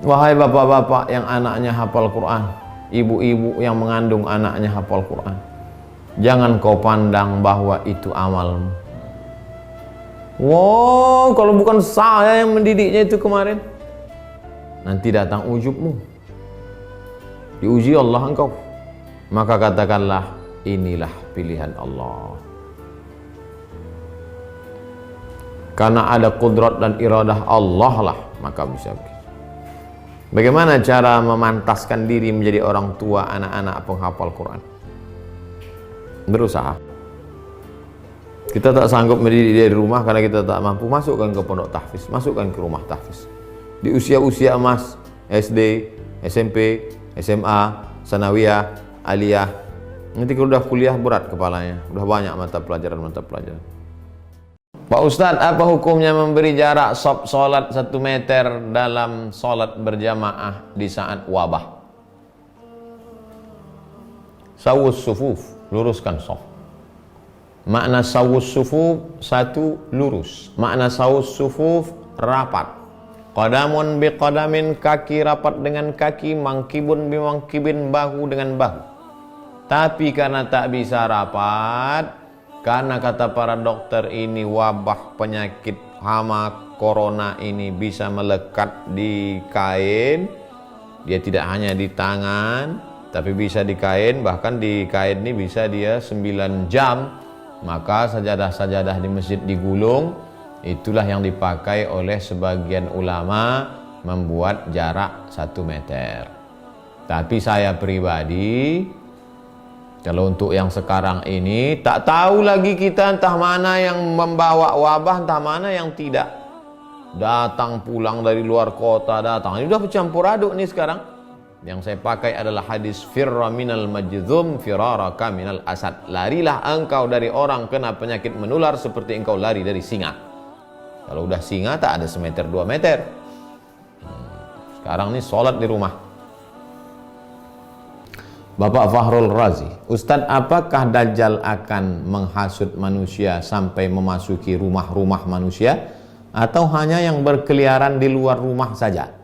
Wahai bapak-bapak yang anaknya hafal Quran, ibu-ibu yang mengandung anaknya hafal Quran, jangan kau pandang bahwa itu amalmu. Wow, kalau bukan saya yang mendidiknya itu kemarin, nanti datang ujubmu, diuji Allah engkau. Maka katakanlah, inilah pilihan Allah. Karena ada kudrat dan iradah Allah lah, maka bisa begitu. Bagaimana cara memantaskan diri menjadi orang tua anak-anak penghafal Quran? Berusaha. Kita tak sanggup mendidik dia di rumah karena kita tak mampu, masukkan ke pondok tahfiz, masukkan ke rumah tahfiz. Di usia-usia emas, SD, SMP, SMA, sanawiyah, aliyah. Nanti kalau udah kuliah berat kepalanya, udah banyak mata pelajaran. Pak Ustadz, apa hukumnya memberi jarak sholat 1 meter dalam sholat berjamaah di saat wabah? Sawus sufuf, luruskan shaf. Makna sawus sufuf, 1, lurus. Makna sawus sufuf, rapat. Qadamun bi qadamin, kaki rapat dengan kaki, mangkibun bi mangkibin, bahu dengan bahu. Tapi karena tak bisa rapat, karena kata para dokter ini wabah penyakit hama corona ini bisa melekat di kain. Dia tidak hanya di tangan, tapi bisa di kain. Bahkan di kain ini bisa dia 9 jam. Maka sajadah-sajadah di masjid digulung. Itulah yang dipakai oleh sebagian ulama membuat jarak 1 meter. Tapi saya pribadi, kalau untuk yang sekarang ini, tak tahu lagi kita entah mana yang membawa wabah, entah mana yang tidak. Datang pulang dari luar kota, datang. Ini sudah bercampur aduk nih sekarang. Yang saya pakai adalah hadis firra minal majzum firaraka minal asad. Larilah engkau dari orang kena penyakit menular seperti engkau lari dari singa. Kalau udah singa tak ada 1 meter 2 meter. Sekarang nih sholat di rumah. Bapak Fahrul Razi, Ustadz, apakah Dajjal akan menghasut manusia sampai memasuki rumah-rumah manusia atau hanya yang berkeliaran di luar rumah saja?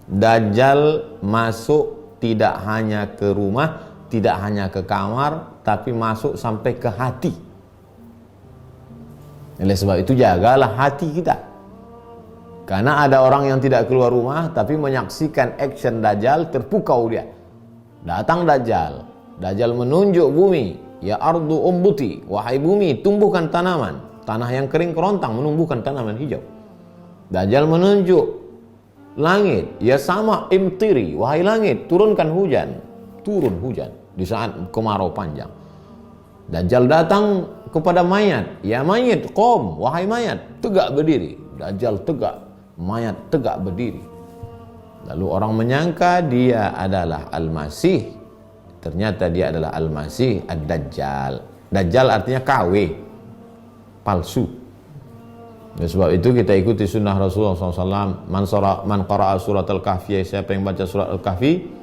Dajjal masuk tidak hanya ke rumah, tidak hanya ke kamar, tapi masuk sampai ke hati. Oleh sebab itu jagalah hati kita. Karena ada orang yang tidak keluar rumah tapi menyaksikan action Dajjal, terpukau dia. Datang Dajjal. Dajjal menunjuk bumi, ya ardu umbuti, wahai bumi tumbuhkan tanaman. Tanah yang kering kerontang menumbuhkan tanaman hijau. Dajjal menunjuk langit, ya sama imtiri, wahai langit turunkan hujan. Turun hujan di saat kemarau panjang. Dajjal datang kepada mayat, ya mayat qom, wahai mayat tegak berdiri. Dajjal tegak, mayat tegak berdiri. Lalu orang menyangka dia adalah Al-Masih. Ternyata dia adalah Al-Masih Ad-Dajjal. Dajjal artinya KW, palsu. Oleh sebab itu kita ikuti sunnah Rasulullah SAW. Man qara'a surat Al-Kahfi, siapa yang baca surat Al-Kahfi,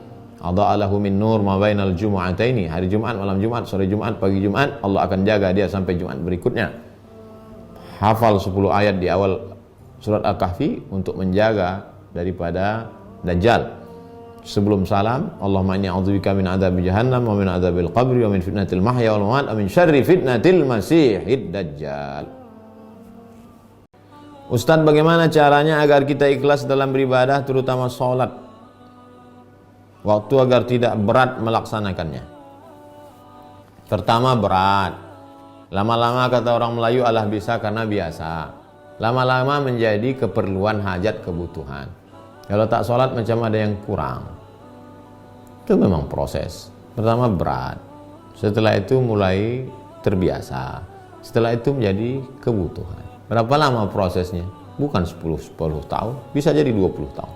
adha'alahu min nur ma bainal jumu'ataini, hari Jumat, malam Jumat, sore Jumat, pagi Jumat, Allah akan jaga dia sampai Jumat berikutnya. Hafal 10 ayat di awal surat Al-Kahfi untuk menjaga daripada Dajjal. sebelum salam, Allahumma inni a'udzubika min adzabi jahannam wa min adzabil qabri wa min fitnatil mahya wal mamat wa min syarri fitnatil masiihid dajjal. Ustaz, bagaimana caranya agar kita ikhlas dalam beribadah, terutama sholat waktu, agar tidak berat melaksanakannya? Pertama berat, lama-lama kata orang Melayu Allah bisa karena biasa, lama-lama menjadi keperluan, hajat, kebutuhan. Kalau tak sholat macam ada yang kurang. Itu memang proses. Pertama berat, setelah itu mulai terbiasa, setelah itu menjadi kebutuhan. Berapa lama prosesnya? Bukan 10 tahun, bisa jadi 20 tahun.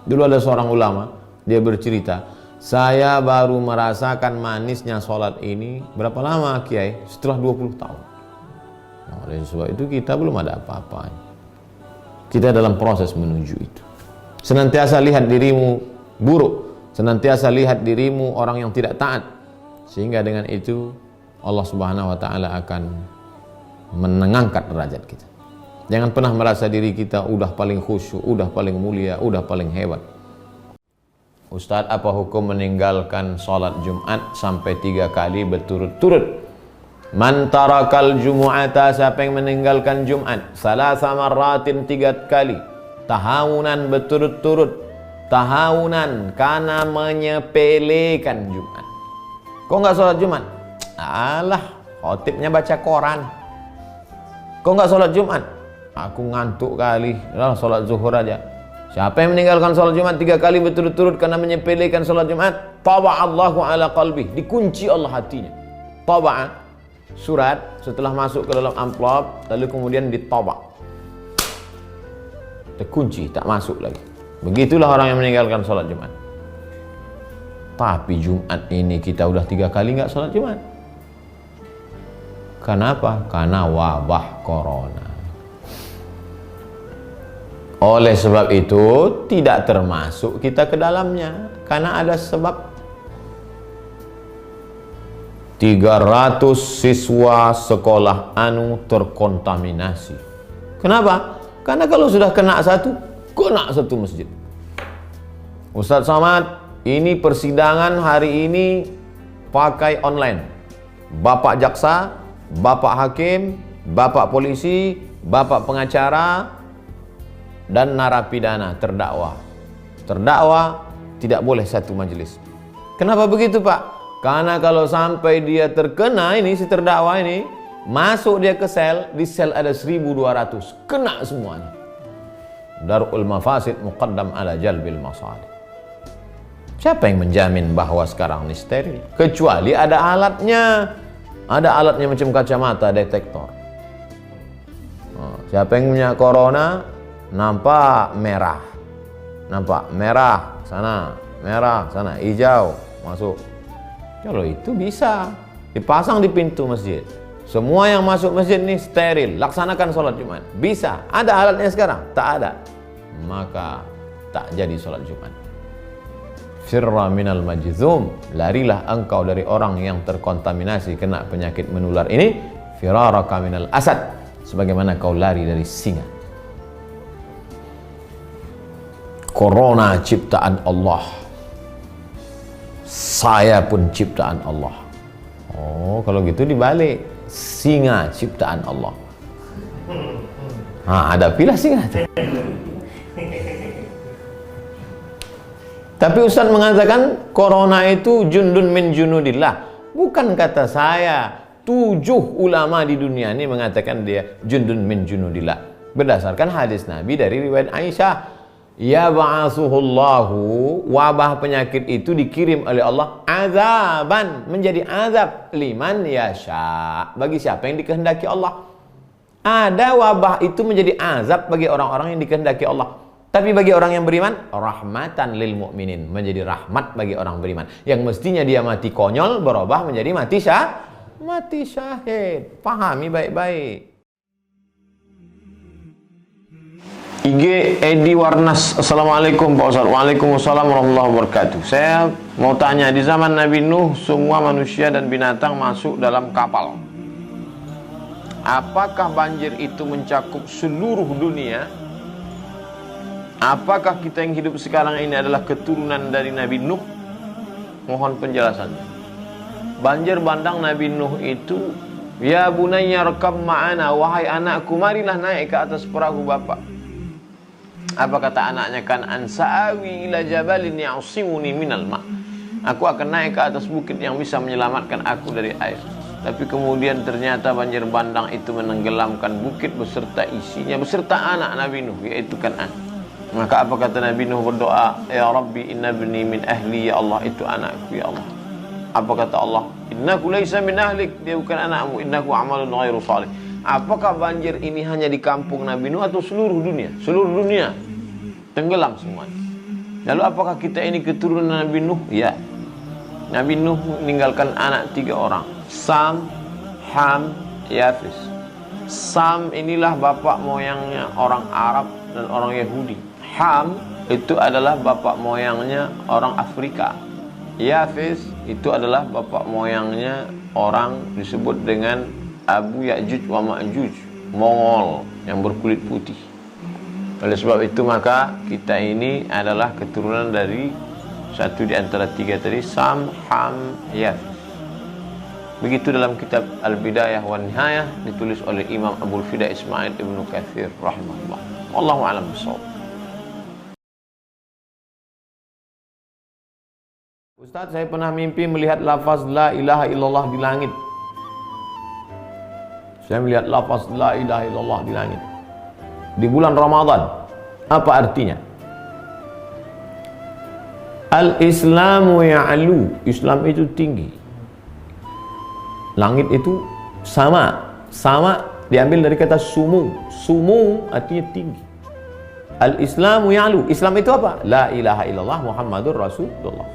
Dulu ada seorang ulama, dia bercerita, saya baru merasakan manisnya sholat ini berapa lama Kiai? Setelah 20 tahun. Nah, oleh sebab itu kita belum ada apa-apa. Kita dalam proses menuju itu. Senantiasa lihat dirimu buruk, senantiasa lihat dirimu orang yang tidak taat, sehingga dengan itu Allah Subhanahu wa taala akan mengangkat derajat kita. Jangan pernah merasa diri kita udah paling khusyuk, udah paling mulia, udah paling hebat. Ustadz, apa hukum meninggalkan sholat Jumat sampai 3 kali berturut-turut? Man tarakal jumu'ata, siapa yang meninggalkan Jumat salasa marratin 3 kali, tahawunan berturut-turut, tahawunan karena menyepelekan Jumat. Kok nggak sholat Jumat? Alah, khotibnya baca koran. Kok nggak sholat Jumat? Aku ngantuk kali, lah sholat zuhur aja. Siapa yang meninggalkan sholat Jumat 3 kali berturut-turut karena menyepelekan sholat Jumat, taba'allahu ala qalbi, dikunci Allah hatinya. Taba'a, surat setelah masuk ke dalam amplop, lalu kemudian ditobak, terkunci, tak masuk lagi. Begitulah orang yang meninggalkan sholat Jumat. Tapi Jumat ini kita udah 3 kali nggak sholat Jumat. Kenapa? Karena wabah corona. Oleh sebab itu tidak termasuk kita ke dalamnya, karena ada sebab. 300 siswa sekolah anu terkontaminasi. Kenapa? Karena kalau sudah kena satu masjid. Ustadz Somad, ini persidangan hari ini pakai online. Bapak jaksa, bapak hakim, bapak polisi, bapak pengacara, dan narapidana terdakwa. Terdakwa tidak boleh satu majelis. Kenapa begitu, Pak? Karena kalau sampai dia terkena ini, si terdakwa ini, masuk dia ke sel, di sel ada 1200, kena semuanya. Darul mafasid muqaddam ala jalbil masalih. Siapa yang menjamin bahwa sekarang ini steril? Kecuali ada alatnya. Ada alatnya macam kacamata detektor. Siapa yang punya corona, nampak merah. Nampak merah sana, merah sana, hijau, masuk. Kalau itu bisa dipasang di pintu masjid. Semua yang masuk masjid ini steril, laksanakan sholat Jumat. Bisa. Ada alatnya sekarang? Tak ada. Maka tak jadi sholat Jumat. Firra minal majzum, larilah engkau dari orang yang terkontaminasi kena penyakit menular ini. Firaraka minal asad, sebagaimana kau lari dari singa. Corona ciptaan Allah, saya pun ciptaan Allah. Oh, kalau gitu dibalik, singa ciptaan Allah. Hadapilah singa. Tapi Ustaz mengatakan corona itu jundun min junudillah. Bukan kata saya. 7 ulama di dunia ini mengatakan dia jundun min junudillah. Berdasarkan hadis Nabi dari riwayat Aisyah. Ya ba'asuhullahu, wabah penyakit itu dikirim oleh Allah azaban, menjadi azab liman yasha, bagi siapa yang dikehendaki Allah. Ada wabah itu menjadi azab bagi orang-orang yang dikehendaki Allah. Tapi bagi orang yang beriman, rahmatan lil mu'minin, menjadi rahmat bagi orang beriman. Yang mestinya dia mati konyol berubah menjadi mati syahid. Pahami baik-baik. IG Edi Warnas. Assalamualaikum Pak Ustaz. Waalaikumsalam warahmatullahi wabarakatuh. Saya mau tanya, di zaman Nabi Nuh semua manusia dan binatang masuk dalam kapal. Apakah banjir itu mencakup seluruh dunia Apakah kita yang hidup sekarang ini adalah keturunan dari Nabi Nuh? Mohon penjelasannya. Banjir bandang Nabi Nuh itu, ya bunayya rakab ma'ana, wahai anakku marilah naik ke atas perahu bapak. Apa kata anaknya? Kan ansa'awi ila jabalin ya'simuni minal ma'. Aku akan naik ke atas bukit yang bisa menyelamatkan aku dari air. Tapi kemudian ternyata banjir bandang itu menenggelamkan bukit beserta isinya, beserta anak Nabi Nuh, yaitu Kan'an. Maka apa kata Nabi Nuh berdoa? Ya Rabbi inna bni min ahli, ya Allah itu anakku ya Allah. Apa kata Allah? Innaku laysa min ahlik, dia bukan anakmu, innaku amalun ghairu salih. Apakah banjir ini hanya di kampung Nabi Nuh atau seluruh dunia? Seluruh dunia tenggelam semuanya. Lalu apakah kita ini keturunan Nabi Nuh? Ya. Nabi Nuh meninggalkan anak 3 orang, Sam, Ham, Yafis. Sam inilah bapak moyangnya orang Arab dan orang Yahudi. Ham itu adalah bapak moyangnya orang Afrika. Yafis itu adalah bapak moyangnya orang disebut dengan Abu Ya'juj wa Ma'juj, Mongol yang berkulit putih. Oleh sebab itu maka kita ini adalah keturunan dari satu di antara 3 tadi, Sam, Ham, Yafis. Begitu dalam kitab Al-Bidayah wa Nihayah ditulis oleh Imam Abul Fida Ismail Ibnu Katsir rahimahullah. Wallahu a'lam bishawab. Ustaz, saya pernah mimpi melihat lafaz la ilaha illallah di langit. Saya melihat lafaz la ilaha illallah di langit di bulan Ramadan. Apa artinya? Al-Islamu ya'lu, Islam itu tinggi. Langit itu sama. Sama diambil dari kata sumu. Sumu artinya tinggi. Al-Islamu ya'lu, Islam itu apa? La ilaha illallah Muhammadur Rasulullah.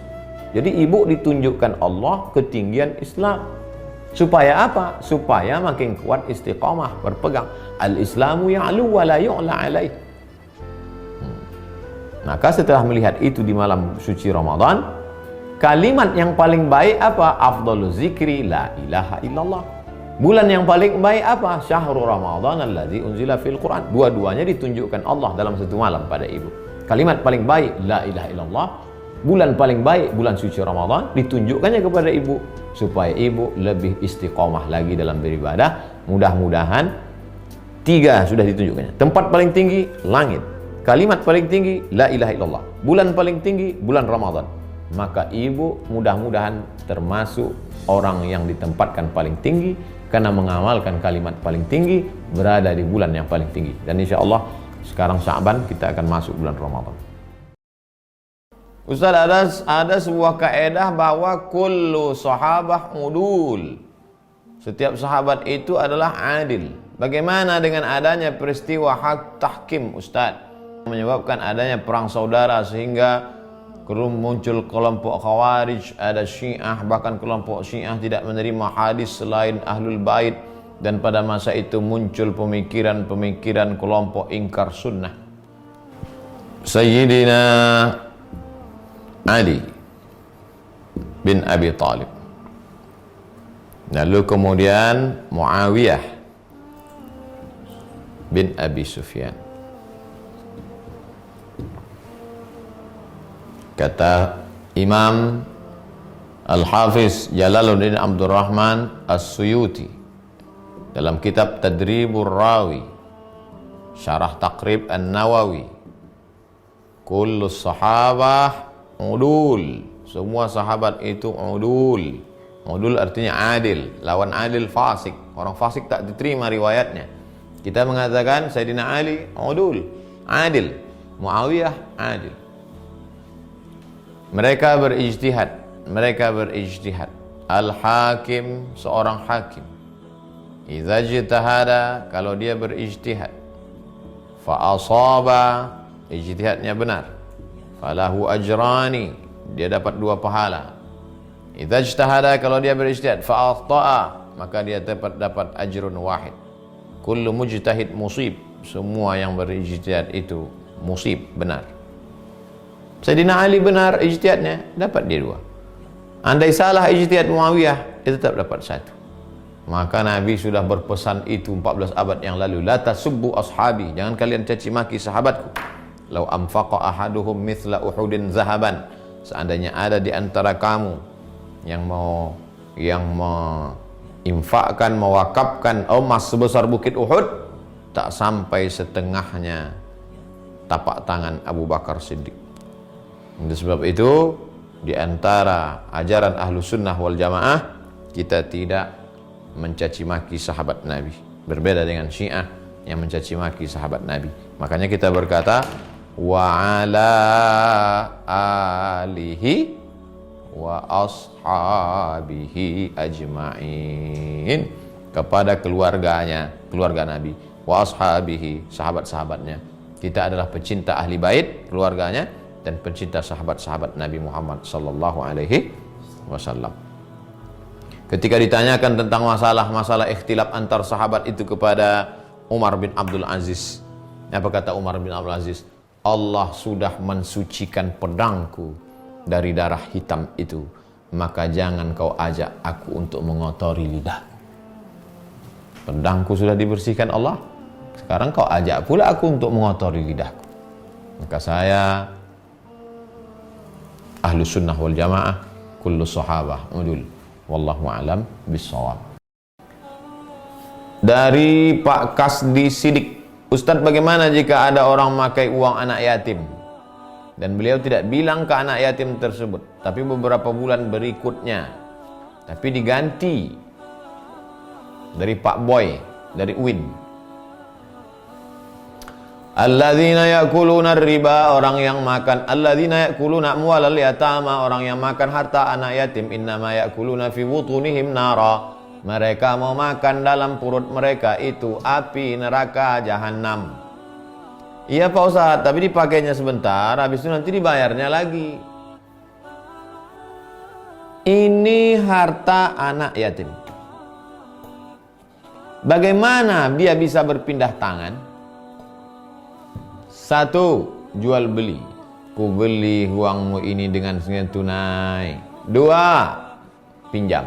Jadi ibu ditunjukkan Allah ketinggian Islam. Supaya apa? Supaya makin kuat istiqamah, berpegang. Al-Islamu ya'lu wa la yu'la alaih. Maka setelah melihat itu di malam suci Ramadan, kalimat yang paling baik apa? Afdalu zikri la ilaha illallah. Bulan yang paling baik apa? Syahrul Ramadan alladzi unzila fil Quran. Dua-duanya ditunjukkan Allah dalam satu malam pada ibu. Kalimat paling baik la ilaha illallah. Bulan paling baik bulan suci Ramadan ditunjukkannya kepada ibu supaya ibu lebih istiqomah lagi dalam beribadah. Mudah-mudahan 3 sudah ditunjukkannya. Tempat paling tinggi langit. Kalimat paling tinggi la ilaha illallah. Bulan paling tinggi bulan Ramadan. Maka ibu mudah-mudahan termasuk orang yang ditempatkan paling tinggi karena mengamalkan kalimat paling tinggi, berada di bulan yang paling tinggi. Dan insya Allah sekarang Sya'ban kita akan masuk bulan Ramadan. Ustaz, ada sebuah kaedah bahwa kullu sahabah udul. Setiap sahabat itu adalah adil. Bagaimana dengan adanya peristiwa hak tahkim, Ustaz? Menyebabkan adanya perang saudara sehingga muncul kelompok Khawarij, ada Syiah, bahkan kelompok Syiah tidak menerima hadis selain Ahlul Bait, dan pada masa itu muncul pemikiran-pemikiran kelompok ingkar sunnah. Sayyidina Ali bin Abi Thalib, lalu kemudian Muawiyah bin Abi Sufyan. Kata Imam Al-Hafiz Jalaluddin Abdurrahman As-Suyuti dalam kitab Tadribur Rawi, Syarah Taqrib An-Nawawi, kullu sahabah udul, semua sahabat itu udul. Udul artinya adil, lawan adil fasik. Orang fasik tak diterima riwayatnya. Kita mengatakan Sayyidina Ali udul, adil. Muawiyah adil. Mereka berijtihad. Al-hakim, seorang hakim, idza ijtahada, kalau dia berijtihad, fa asaba, ijtihadnya benar, falahu ajrani, dia dapat 2 pahala. Idza ijtahada, kalau dia berijtihad, fa akhta'a, maka dia dapat ajrun wahid. Kullu mujtahid musib, semua yang berijtihad itu musib, benar. Sayyidina Ali benar ijtihadnya, dapat dia 2. Andai salah ijtihad Muawiyah, dia tetap dapat 1. Maka Nabi sudah berpesan itu 14 abad yang lalu, la tasubbu ashabi, jangan kalian caci maki sahabatku. Lau anfaqa ahaduhum mithla Uhudin zahaban, seandainya ada di antara kamu yang infakkan, mewakafkan emas sebesar bukit Uhud, tak sampai setengahnya tapak tangan Abu Bakar Siddiq. Oleh sebab itu, di antara ajaran ahlu sunnah wal jamaah, kita tidak mencaci maki sahabat Nabi. Berbeda dengan Syiah yang mencaci maki sahabat Nabi. Makanya kita berkata, wa ala alihi wa ashabihi ajma'in, kepada keluarganya, keluarga Nabi, wa ashabihi, sahabat-sahabatnya. Kita adalah pecinta ahli bait, keluarganya, dan pencinta sahabat-sahabat Nabi Muhammad sallallahu alaihi wasallam. Ketika ditanyakan tentang masalah ikhtilaf antar sahabat itu kepada Umar bin Abdul Aziz, apa kata Umar bin Abdul Aziz? Allah sudah mensucikan pedangku dari darah hitam itu, maka jangan kau ajak aku untuk mengotori lidahmu. Pedangku sudah dibersihkan Allah, sekarang kau ajak pula aku untuk mengotori lidahku. Maka saya ahlu sunnah wal jamaah, kullu sahabah udul, wallahu alam bissawab. Dari Pak Kasdi Sidik, Ustadz, bagaimana jika ada orang memakai uang anak yatim dan beliau tidak bilang ke anak yatim tersebut, tapi beberapa bulan berikutnya tapi diganti dari Pak Boy, dari UIN. Alladzina ya'kuluna riba, orang yang makan, alladzina ya'kuluna amwalal yatama, orang yang makan harta anak yatim, innama ya'kuluna fi butunihim nara, mereka mau makan dalam perut mereka itu api neraka jahanam. Iya Pak Ustadz, tapi dipakainya sebentar, habis itu nanti dibayarnya lagi. Ini harta anak yatim. Bagaimana dia bisa berpindah tangan? Satu, jual beli. Ku beli uangmu ini dengan tunai. Dua, pinjam.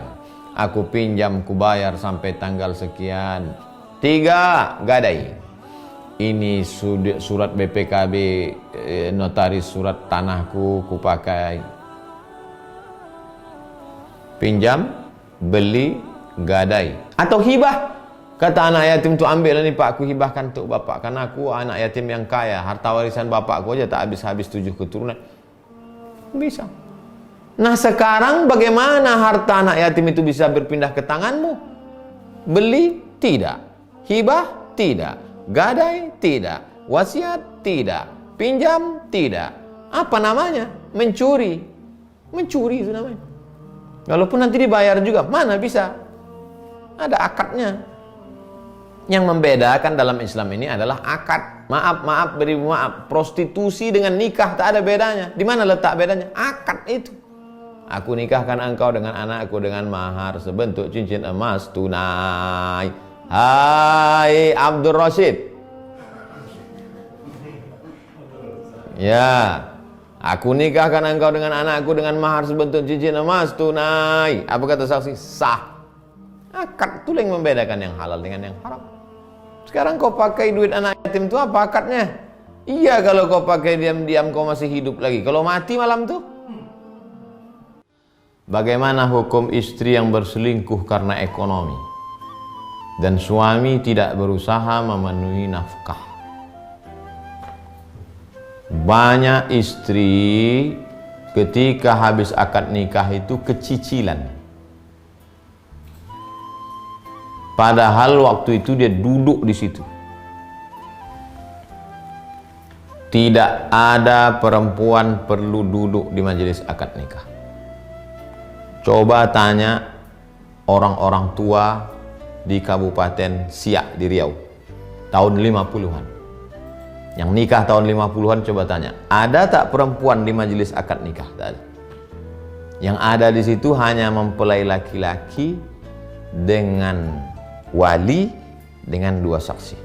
Aku pinjam, ku bayar sampai tanggal sekian. Tiga, gadai. Ini surat BPKB, notaris surat tanahku, ku pakai. Pinjam, beli, gadai. Atau hibah. Kata anak yatim itu, ambil ini Pak, aku hibahkan untuk bapak, karena aku anak yatim yang kaya, harta warisan bapakku aja tak habis-habis 7 keturunan. Bisa. Nah sekarang bagaimana harta anak yatim itu bisa berpindah ke tanganmu? Beli? Tidak. Hibah? Tidak. Gadai? Tidak. Wasiat? Tidak. Pinjam? Tidak. Apa namanya? Mencuri. Mencuri itu namanya. Walaupun nanti dibayar juga, mana bisa? Ada akadnya. Yang membedakan dalam Islam ini adalah akad. Maaf, beribu maaf. Prostitusi dengan nikah tak ada bedanya. Di mana letak bedanya? Akad itu. Aku nikahkan engkau dengan anakku dengan mahar sebentuk cincin emas tunai. Hai Abdul Rashid. Ya, aku nikahkan engkau dengan anakku dengan mahar sebentuk cincin emas tunai. Apa kata saksi? Sah. Akad itu yang membedakan yang halal dengan yang haram. Sekarang kau pakai duit anak yatim itu apa akadnya? Iya, kalau kau pakai diam-diam kau masih hidup lagi. Kalau mati malam tuh. Bagaimana hukum istri yang berselingkuh karena ekonomi dan suami tidak berusaha memenuhi nafkah? Banyak istri ketika habis akad nikah itu kecicilan. Padahal waktu itu dia duduk di situ. Tidak ada perempuan perlu duduk di majelis akad nikah. Coba tanya orang-orang tua di Kabupaten Siak di Riau tahun 50-an. Yang nikah tahun 50-an, coba tanya, ada tak perempuan di majelis akad nikah? Tak ada. Yang ada di situ hanya mempelai laki-laki dengan wali dengan 2 saksi.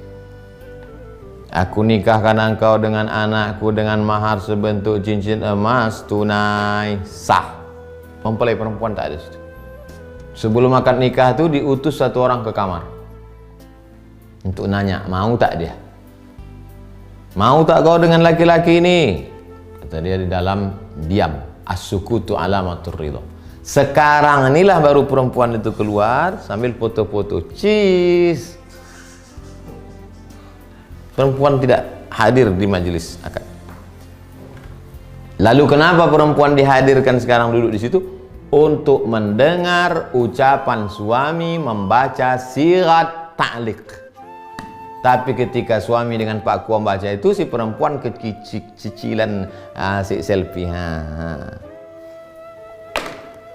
Aku nikahkan engkau dengan anakku dengan mahar sebentuk cincin emas tunai, sah. Mempelai perempuan tak ada situ. Sebelum akad nikah itu diutus 1 orang ke kamar untuk nanya, mau tak dia? Mau tak kau dengan laki-laki ini? Kata dia di dalam diam. As-sukutu alamatur ridha. Sekarang inilah baru perempuan itu keluar sambil foto-foto. Cheese. Perempuan tidak hadir di majelis akad. Lalu kenapa perempuan dihadirkan sekarang duduk di situ? Untuk mendengar ucapan suami membaca sirat ta'liq. Tapi ketika suami dengan Pak Kua baca itu, si perempuan kecicilan si selfie.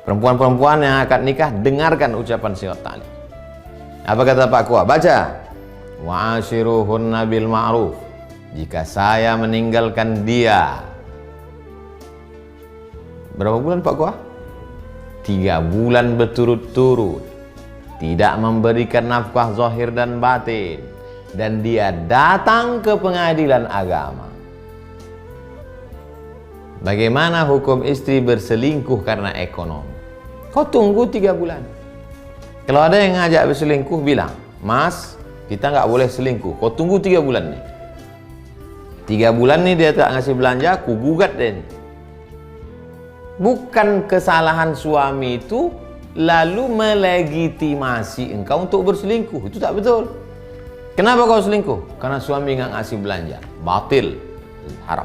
Perempuan-perempuan yang akan nikah, dengarkan ucapan sirat ta'liq. Apa kata Pak Kua? Baca. Wa ashiruhunna bil ma'ruf. Jika saya meninggalkan dia. Berapa bulan Pak Kua? 3 bulan berturut-turut. Tidak memberikan nafkah zahir dan batin. Dan dia datang ke pengadilan agama. Bagaimana hukum istri berselingkuh karena ekonomi? Kau tunggu 3 bulan. Kalau ada yang ngajak berselingkuh, bilang, Mas, kita nggak boleh selingkuh. Kau tunggu 3 bulan nih. 3 bulan nih dia tak ngasih belanja, aku gugat deh. Bukan kesalahan suami itu lalu melegitimasi engkau untuk berselingkuh. Itu tak betul. Kenapa kau selingkuh? Karena suami nggak ngasih belanja. Batil, haram.